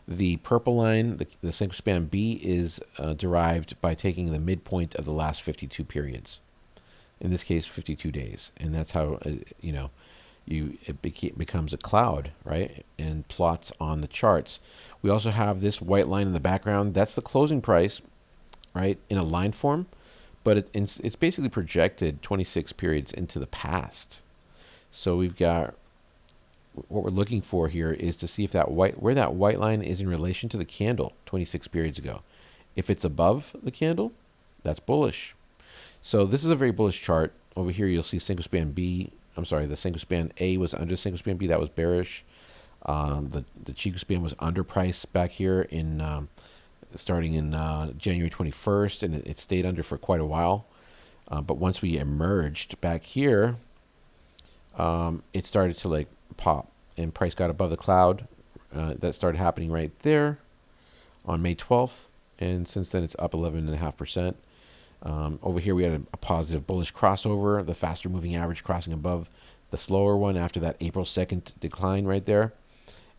The purple line, the Senko Span B, is derived by taking the midpoint of the last 52 periods. In this case, 52 days. And that's how, it becomes a cloud, right? And plots on the charts. We also have this white line in the background. That's the closing price, right, in a line form, but it's basically projected 26 periods into the past. So we've got, what we're looking for here is to see if where that white line is in relation to the candle 26 periods ago. If it's above the candle, that's bullish. So this is a very bullish chart. Over here you'll see Senko Span B. I'm sorry, the Senko Span A was under Senko Span B. That was bearish. The Chikou Span was underpriced back here in starting in January 21st, and it stayed under for quite a while. But once we emerged back here, it started to pop, and price got above the cloud. That started happening right there on May 12th, and since then it's up 11.5%. Over here we had a positive bullish crossover, the faster moving average crossing above the slower one after that April 2nd decline right there.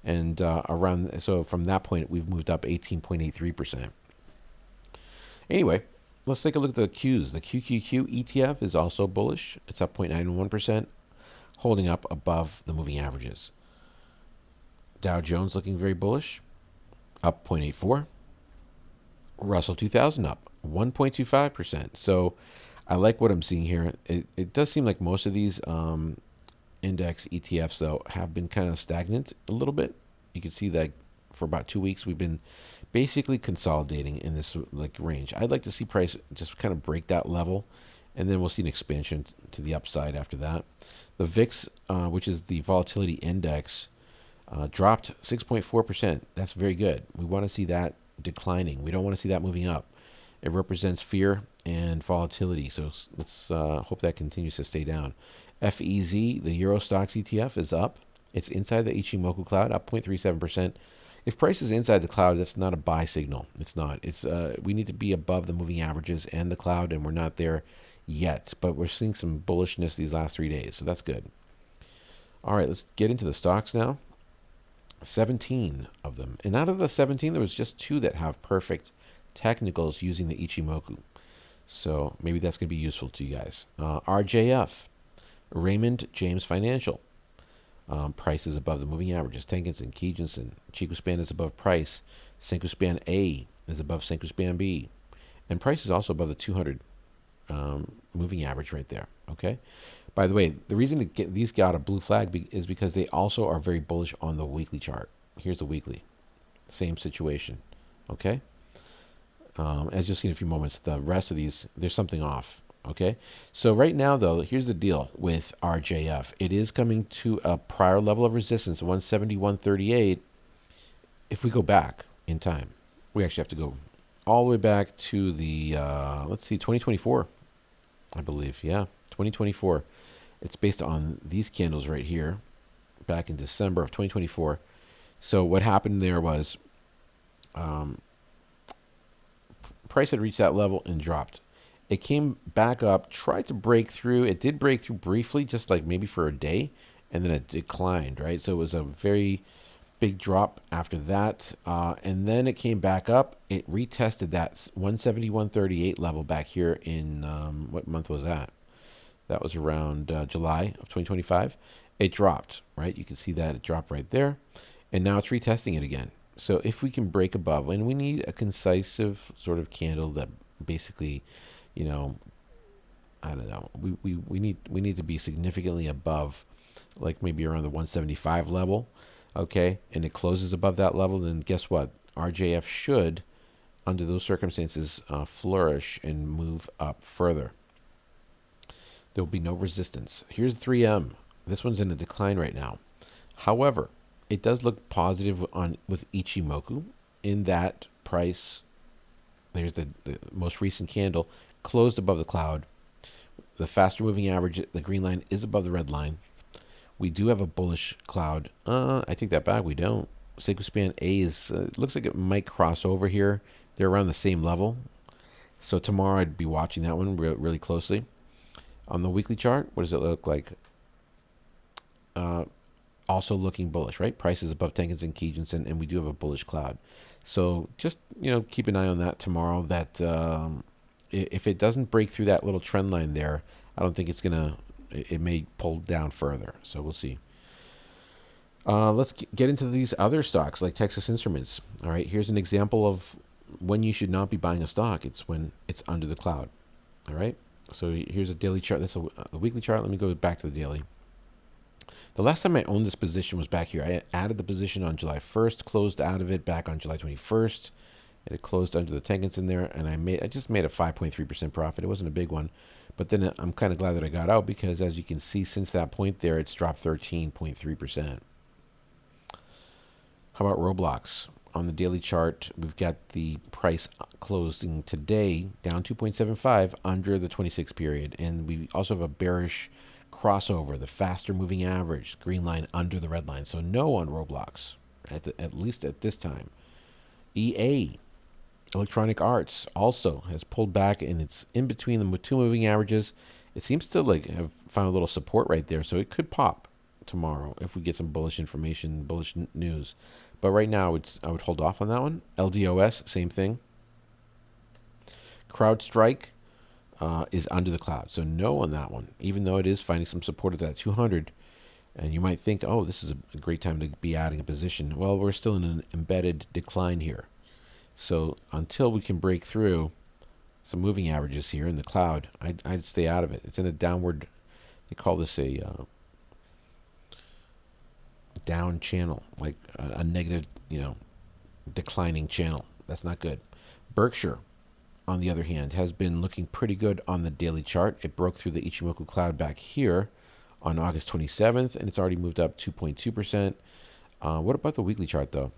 And so from that point, we've moved up 18.83%. Anyway, let's take a look at the Qs. The QQQ ETF is also bullish. It's up 0.91%, holding up above the moving averages. Dow Jones looking very bullish, up 0.84. Russell 2000 up 1.25%. So I like what I'm seeing here. It does seem like most of these index ETFs, though, have been kind of stagnant a little bit. You can see that for about 2 weeks, we've been basically consolidating in this like range. I'd like to see price just kind of break that level, and then we'll see an expansion to the upside after that. The VIX, which is the volatility index, dropped 6.4%. That's very good. We want to see that declining. We don't want to see that moving up. It represents fear and volatility. So let's hope that continues to stay down. FEZ, the Euro Stocks ETF, is up. It's inside the Ichimoku cloud, up 0.37%. If price is inside the cloud, that's not a buy signal. It's not. It's we need to be above the moving averages and the cloud, and we're not there yet. But we're seeing some bullishness these last 3 days, so that's good. All right, let's get into the stocks now. 17 of them. And out of the 17, there was just 2 that have perfect technicals using the Ichimoku. So maybe that's going to be useful to you guys. RJF, Raymond James Financial. Price is above the moving averages. Tenkan-sen, Kijun-sen, Chikou span is above price. Senkou span A is above Senkou span B. And price is also above the 200 moving average right there. Okay. By the way, the reason these got a blue flag is because they also are very bullish on the weekly chart. Here's the weekly. Same situation. Okay. As you'll see in a few moments, the rest of these, there's something off. Okay. So right now, though, here's the deal with RJF. It is coming to a prior level of resistance, 171.38. If we go back in time, we actually have to go all the way back to the, let's see, 2024, I believe. Yeah, 2024. It's based on these candles right here, back in December of 2024. So what happened there was price had reached that level and dropped. It came back up, tried to break through. It did break through briefly, just like maybe for a day, and then it declined, right? So it was a very big drop after that. And then it came back up. It retested that 171.38 level back here in, what month was that? That was around July of 2025. It dropped, right? You can see that it dropped right there. And now it's retesting it again. So if we can break above, and we need a concisive sort of candle that basically, you know, I don't know, we need to be significantly above, like maybe around the 175 level, okay? And it closes above that level, then guess what? RJF should, under those circumstances, flourish and move up further. There will be no resistance. Here's 3M. This one's in a decline right now. However, it does look positive with Ichimoku in that price. There's the most recent candle closed above the cloud. The faster moving average, the green line, is above the red line. We do have a bullish cloud. I take that back. We don't. Senkou span A is looks like it might cross over here. They're around the same level. So tomorrow I'd be watching that one really closely. On the weekly chart, what does it look like? Also looking bullish, right? Price is above Tenkan-sen, Kijun-sen, and we do have a bullish cloud. So just, you know, keep an eye on that tomorrow. That if it doesn't break through that little trend line there, I don't think it's gonna. It may pull down further. So we'll see. Let's get into these other stocks like Texas Instruments. All right, here's an example of when you should not be buying a stock. It's when it's under the cloud. All right. So here's a daily chart. That's the weekly chart. Let me go back to the daily. The last time I owned this position was back here. I added the position on July 1st, closed out of it back on July 21st, and it closed under the Tenkan-sen there, and I just made a 5.3% profit. It wasn't a big one, but then I'm kind of glad that I got out because, as you can see, since that point there, it's dropped 13.3%. How about Roblox? On the daily chart, we've got the price closing today down 2.75 under the 26 period, and we also have a bearish crossover, the faster moving average, green line under the red line. So no on Roblox, at least at this time. EA, Electronic Arts, also has pulled back, and it's in between the two moving averages. It seems to like have found a little support right there, so it could pop tomorrow if we get some bullish information, bullish news. But right now, I would hold off on that one. LDOS, same thing. CrowdStrike is under the cloud, so no on that one, even though it is finding some support at that 200. And you might think, oh, this is a great time to be adding a position. Well, we're still in an embedded decline here. So until we can break through some moving averages here in the cloud. I'd stay out of it. It's in a downward, they call this a down channel, like a negative, declining channel. That's not good. Berkshire, on the other hand, has been looking pretty good on the daily chart. It broke through the Ichimoku cloud back here on August 27th, and it's already moved up 2.2%. What about the weekly chart, though?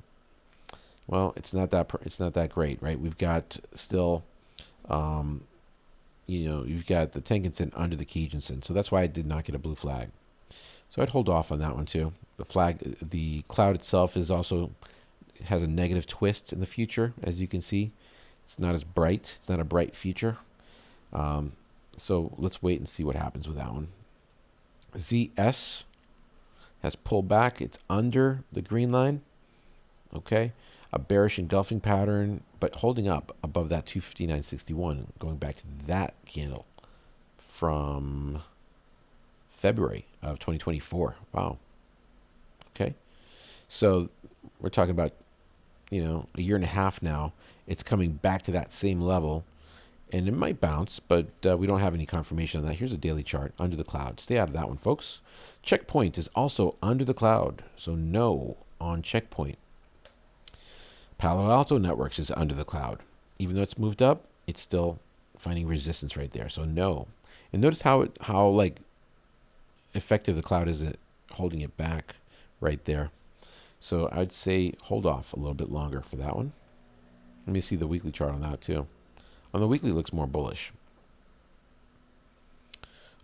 Well, it's not that great, right? We've got still, you've got the Tenkan-sen under the Kijun-sen, so that's why I did not get a blue flag. So I'd hold off on that one too. The cloud itself has a negative twist in the future, as you can see. It's not as bright. It's not a bright future. So let's wait and see what happens with that one. ZS has pulled back. It's under the green line. Okay. A bearish engulfing pattern, but holding up above that 259.61, going back to that candle from February of 2024. Wow. Okay. So we're talking about, a year and a half now. It's coming back to that same level, and it might bounce, but we don't have any confirmation on that. Here's a daily chart under the cloud. Stay out of that one, folks. Checkpoint is also under the cloud, so no on Checkpoint. Palo Alto Networks is under the cloud. Even though it's moved up, it's still finding resistance right there, so no. And notice how effective the cloud is at holding it back right there. So I'd say hold off a little bit longer for that one. Let me see the weekly chart on that too. On the weekly, it looks more bullish.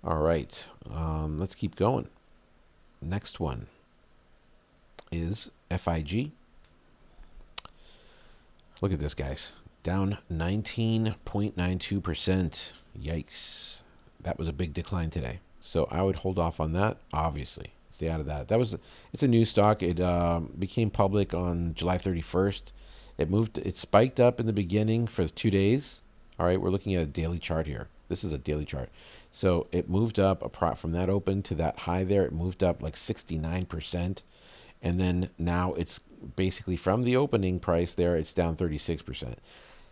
All right, let's keep going. Next one is FIG. Look at this, guys. Down 19.92%. Yikes. That was a big decline today. So I would hold off on that, obviously. Stay out of that. It's a new stock. It became public on July 31st. It spiked up in the beginning for 2 days. All right, we're looking at a daily chart here. This is a daily chart. So it moved up from that open to that high there. It moved up like 69%. And then now it's basically from the opening price there, it's down 36%.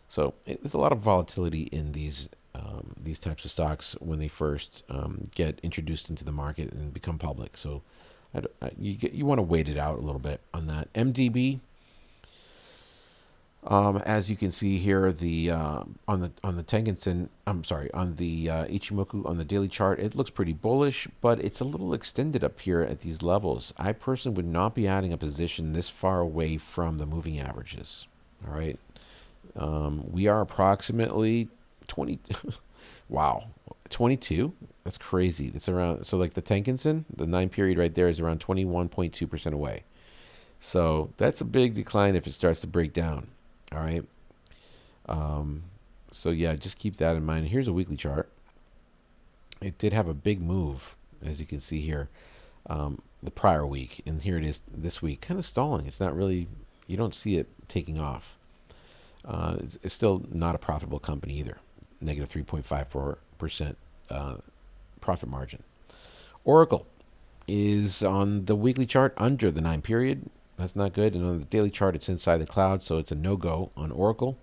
So there's a lot of volatility in these types of stocks when they first get introduced into the market and become public. So you want to wait it out a little bit on that. MDB, as you can see here, on the Tenkan-sen, on the Ichimoku on the daily chart, it looks pretty bullish, but it's a little extended up here at these levels. I personally would not be adding a position this far away from the moving averages. All right, we are approximately 20. Wow, 22. That's crazy. It's around, so like the Tenkan-sen, the 9 period right there is around 21.2% away. So that's a big decline if it starts to break down. All right. So yeah, just keep that in mind. Here's a weekly chart. It did have a big move, as you can see here, the prior week, and here it is this week, kind of stalling. It's not really, you don't see it taking off. It's still not a profitable company either. Negative 3.54% profit margin. Oracle is on the weekly chart under the 9 period. That's not good. And on the daily chart, it's inside the cloud, so it's a no-go on Oracle.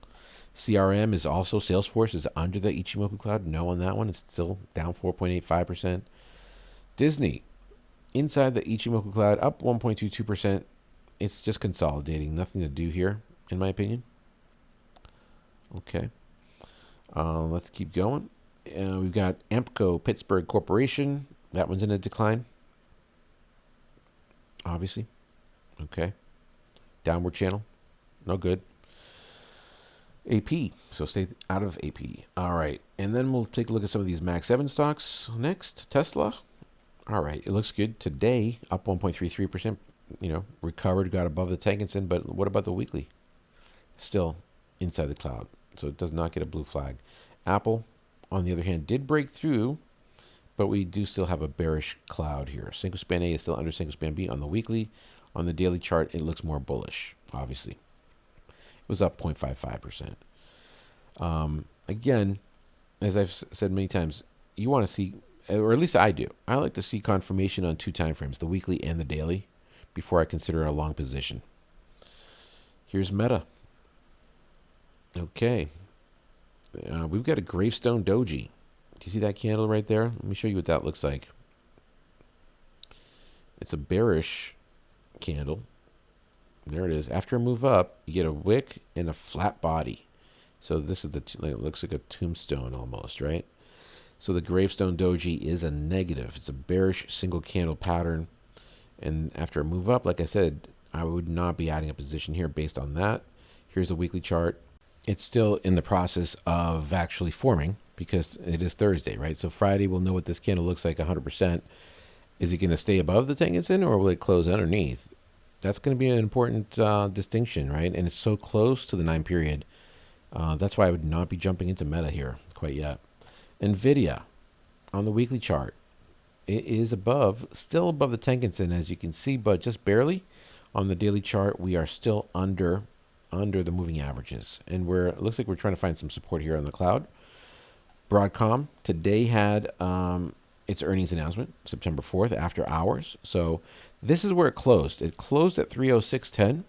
CRM is also, Salesforce is under the Ichimoku cloud. No on that one. It's still down 4.85%. Disney, inside the Ichimoku cloud, up 1.22%. It's just consolidating. Nothing to do here, in my opinion. Okay. Let's keep going. We've got Ampco Pittsburgh Corporation. That one's in a decline, obviously. Okay. Downward channel. No good. AP. So stay out of AP. All right. And then we'll take a look at some of these Max 7 stocks next. Tesla. All right. It looks good today. Up 1.33%. Recovered, got above the Tenkan-sen. But what about the weekly? Still inside the cloud. So it does not get a blue flag. Apple, on the other hand, did break through, but we do still have a bearish cloud here. Senko Span A is still under Senko Span B on the weekly. On the daily chart, it looks more bullish, obviously. It was up 0.55%. Again, as I've said many times, you want to see, or at least I do, I like to see confirmation on 2 time frames, the weekly and the daily, before I consider a long position. Here's Meta. Okay. we've got a gravestone doji. Do you see that candle right there? Let me show you what that looks like. It's a bearish candle. There it is. After a move up, you get a wick and a flat body. So this is it looks like a tombstone almost, right? So the gravestone doji is a negative. It's a bearish single candle pattern. And after a move up, like I said, I would not be adding a position here based on that. Here's a weekly chart. It's still in the process of actually forming because it is Thursday, right? So Friday we'll know what this candle looks like 100%. Is it going to stay above the Tengen-sen or will it close underneath? That's going to be an important distinction, right? And it's so close to the 9 period. That's why I would not be jumping into Meta here quite yet. NVIDIA on the weekly chart. It is above, still above the Tengen-sen as you can see, but just barely. On the daily chart, we are still under the moving averages. And it looks like we're trying to find some support here on the cloud. Broadcom today had its earnings announcement, September 4th, after hours. So this is where it closed. It closed at 306.10.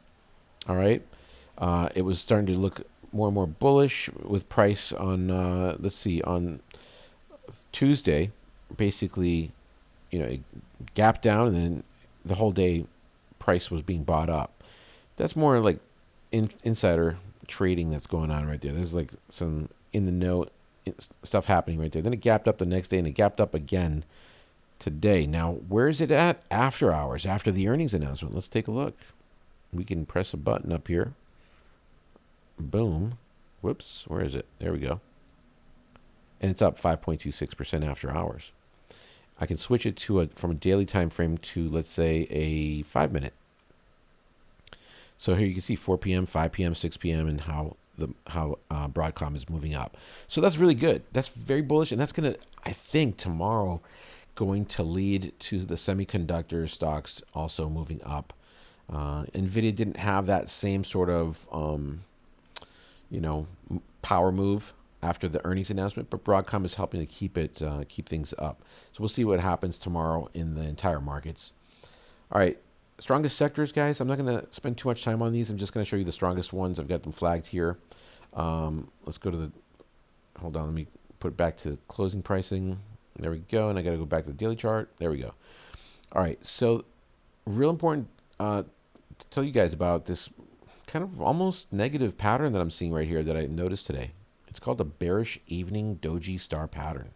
All right. It was starting to look more and more bullish with price on, let's see, on Tuesday. Basically, it gapped down and then the whole day price was being bought up. That's more like insider trading that's going on right there. There's like some in the know stuff happening right there. Then it gapped up the next day and it gapped up again today. Now, where is it at after hours, after the earnings announcement? Let's take a look. We can press a button up here. Boom. Whoops. Where is it? There we go. And it's up 5.26% after hours. I can switch it to from a daily time frame to, let's say, a 5-minute. So here you can see 4 p.m., 5 p.m., 6 p.m., and how Broadcom is moving up. So that's really good. That's very bullish, and that's going to, I think, tomorrow going to lead to the semiconductor stocks also moving up. NVIDIA didn't have that same sort of, power move after the earnings announcement, but Broadcom is helping to keep things up. So we'll see what happens tomorrow in the entire markets. All right, strongest sectors, guys. I'm not going to spend too much time on these. I'm just going to show you the strongest ones. I've got them flagged here. Let's go to hold on, let me put it back to closing pricing. There we go, and I got to go back to the daily chart. There we go. All right, so real important to tell you guys about this kind of almost negative pattern that I'm seeing right here that I noticed today. It's called the bearish evening doji star pattern.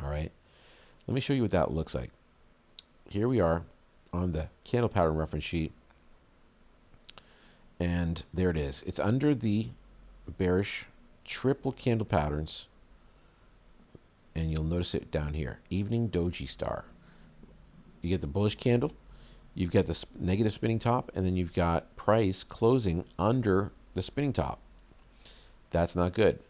All right, let me show you what that looks like. Here we are on the candle pattern reference sheet, and there it is. It's under the bearish triple candle patterns, and you'll notice it down here, evening doji star. You get the bullish candle, you've got the negative spinning top, and then you've got price closing under the spinning top. That's not good.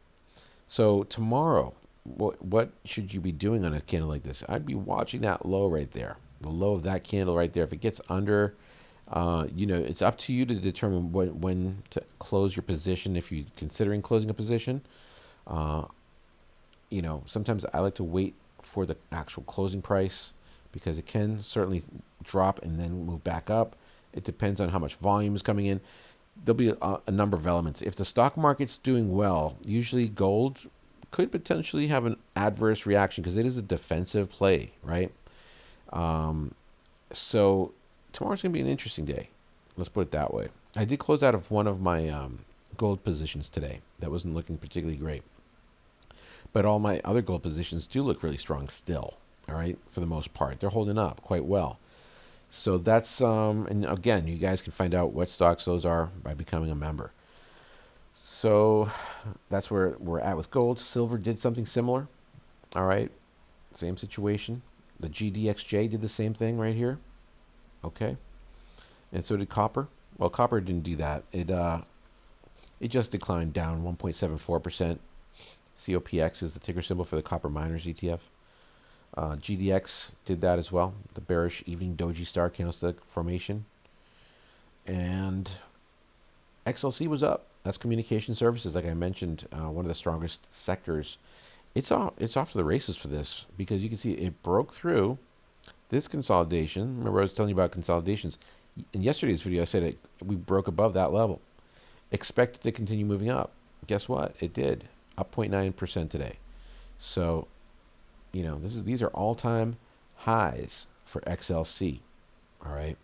So tomorrow, what should you be doing on a candle like this? I'd be watching that low right there, the low of that candle right there. If it gets under, it's up to you to determine when to close your position if you're considering closing a position. Sometimes I like to wait for the actual closing price because it can certainly drop and then move back up. It depends on how much volume is coming in. There'll be a number of elements. If the stock market's doing well, usually gold could potentially have an adverse reaction because it is a defensive play, right? So tomorrow's going to be an interesting day. Let's put it that way. I did close out of one of my gold positions today. That wasn't looking particularly great. But all my other gold positions do look really strong still, all right, for the most part. They're holding up quite well. So that's, and again, you guys can find out what stocks those are by becoming a member. So that's where we're at with gold. Silver did something similar. All right, same situation. The GDXJ did the same thing right here. Okay, and so did copper. Well, copper didn't do that. It just declined down 1.74%. COPX is the ticker symbol for the copper miners ETF. GDX did that as well, the bearish evening doji star candlestick formation. And XLC was up. That's communication services, like I mentioned, one of the strongest sectors. It's off to the races for this because you can see it broke through this consolidation. Remember I was telling you about consolidations. In yesterday's video, I said we broke above that level. Expect it to continue moving up. Guess what? It did. up 0.9% today. So, you know, these are all-time highs for XLC. All right,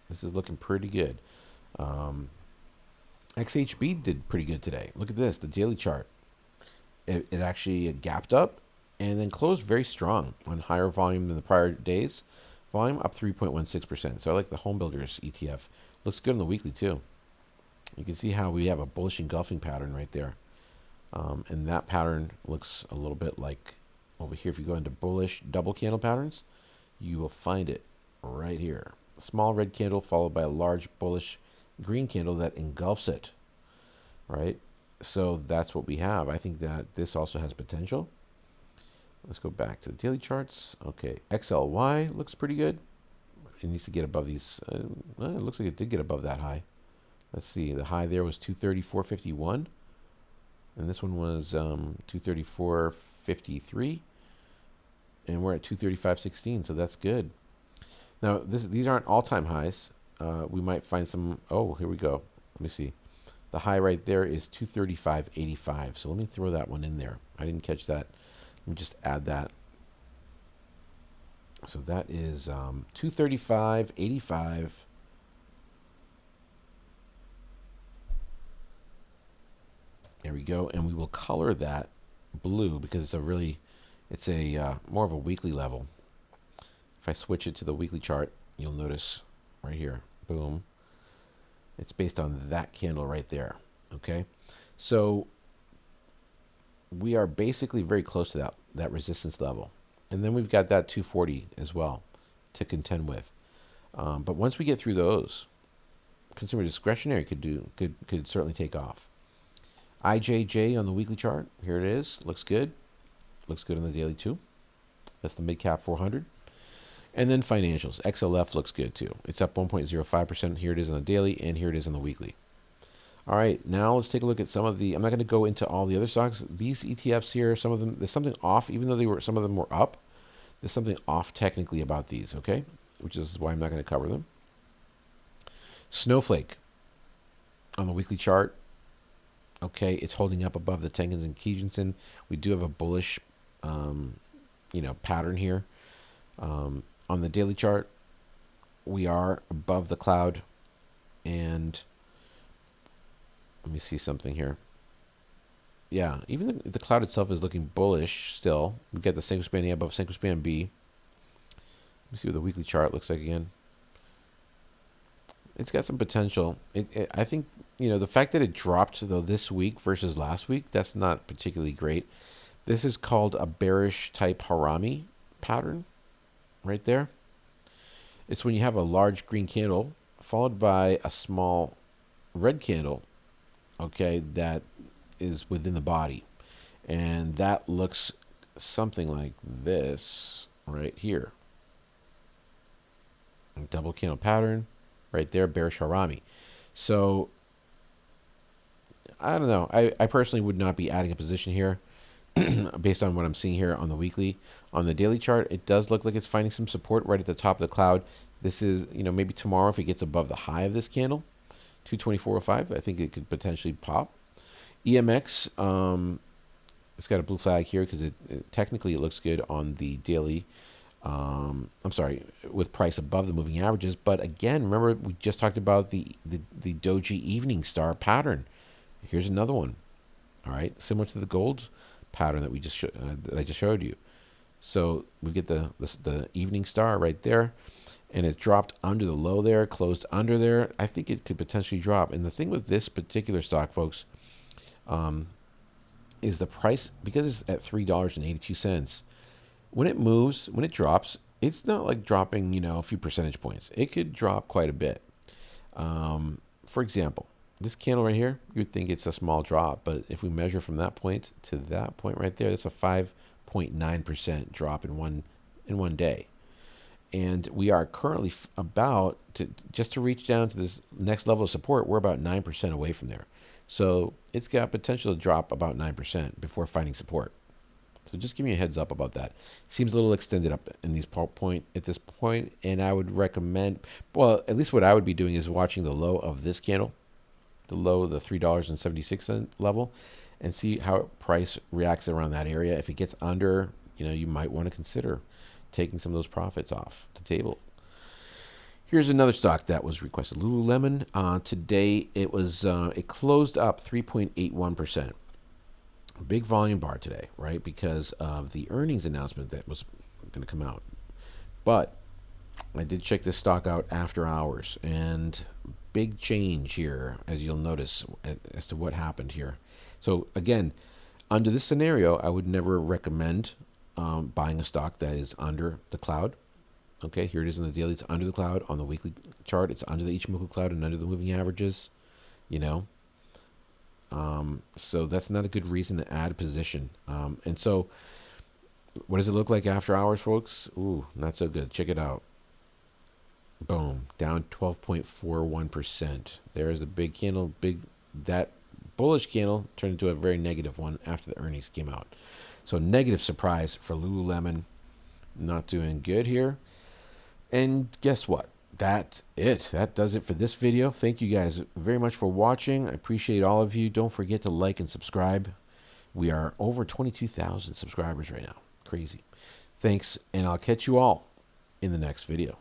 this is looking pretty good. XHB did pretty good today. Look at this, the daily chart. It actually gapped up and then closed very strong on higher volume than the prior days. Volume up 3.16%. So I like the home builders ETF. Looks good on the weekly too. You can see how we have a bullish engulfing pattern right there. And that pattern looks a little bit like over here. If you go into bullish double candle patterns, you will find it right here. A small red candle followed by a large bullish green candle that engulfs it, right? So that's what we have. I think that this also has potential. Let's go back to the daily charts. Okay, XLY looks pretty good. It needs to get above these. Well, it looks like it did get above that high. Let's see. The high there was 234.51, and this one was 234.53, and we're at 235.16. So that's good. Now these aren't all-time highs. We might find some. Oh, here we go. Let me see. The high right there is 235.85. So let me throw that one in there. I didn't catch that. Let me just add that. So that is 235.85. There we go. And we will color that blue because it's a more of a weekly level. If I switch it to the weekly chart, you'll notice right here, boom. It's based on that candle right there. Okay. So we are basically very close to that resistance level. And then we've got that 240 as well to contend with. But once we get through those, consumer discretionary could certainly take off. IJJ on the weekly chart, here it is. Looks good. Looks good on the daily too. That's the mid cap 400. And then financials. XLF looks good too. It's up 1.05%. Here it is on the daily, and here it is on the weekly. All right, now let's take a look at some of the. I'm not going to go into all the other stocks. These ETFs here, some of them, there's something off, even though some of them were up. There's something off technically about these, okay? Which is why I'm not going to cover them. Snowflake on the weekly chart. Okay, it's holding up above the Tenkens and Kijinsen. We do have a bullish, pattern here. On the daily chart, we are above the cloud, and let me see something here. Yeah, even the cloud itself is looking bullish still. We've got the Senko Span A above Senko Span B. Let me see what the weekly chart looks like again. It's got some potential. I think, the fact that it dropped, though, this week versus last week, that's not particularly great. This is called a bearish type harami pattern right there. It's when you have a large green candle followed by a small red candle, okay, that is within the body. And that looks something like this right here. A double candle pattern right there, bearish harami. So I don't know. I personally would not be adding a position here based on what I'm seeing here on the weekly. On the daily chart, it does look like it's finding some support right at the top of the cloud. This is, maybe tomorrow if it gets above the high of this candle, 224.05, I think it could potentially pop. EMX, it's got a blue flag here because technically it looks good on the daily. With price above the moving averages. But again, remember we just talked about the doji evening star pattern. Here's another one. All right, similar to the gold pattern that I just showed you. So we get the evening star right there, and it dropped under the low there, closed under there. I think it could potentially drop. And the thing with this particular stock, folks, is the price, because it's at $3.82. When it moves, when it drops, it's not like dropping, a few percentage points. It could drop quite a bit. For example, this candle right here, you'd think it's a small drop, but if we measure from that point to that point right there, that's a 5.9% drop in one day. And we are currently about to reach down to this next level of support, we're about 9% away from there. So it's got potential to drop about 9% before finding support. So just give me a heads up about that. Seems a little extended up in at this point, and I would recommend, well, at least what I would be doing is watching the low of this candle, the low, the $3.76 level, and see how price reacts around that area. If it gets under, you might want to consider taking some of those profits off the table. Here's another stock that was requested, Lululemon. Today it closed up 3.81%. Big volume bar today, right? Because of the earnings announcement that was going to come out. But I did check this stock out after hours, and big change here, as you'll notice, as to what happened here. So again, under this scenario, I would never recommend buying a stock that is under the cloud. Okay, here it is in the daily. It's under the cloud. On the weekly chart, it's under the Ichimoku cloud and under the moving averages. So that's not a good reason to add a position. And so, what does it look like after hours, folks? Ooh, not so good. Check it out. Boom, down 12.41%. There's the big candle. That bullish candle turned into a very negative one after the earnings came out. So negative surprise for Lululemon. Not doing good here. And guess what? That's it. That does it for this video. Thank you guys very much for watching. I appreciate all of you. Don't forget to like and subscribe. We are over 22,000 subscribers right now. Crazy. Thanks, and I'll catch you all in the next video.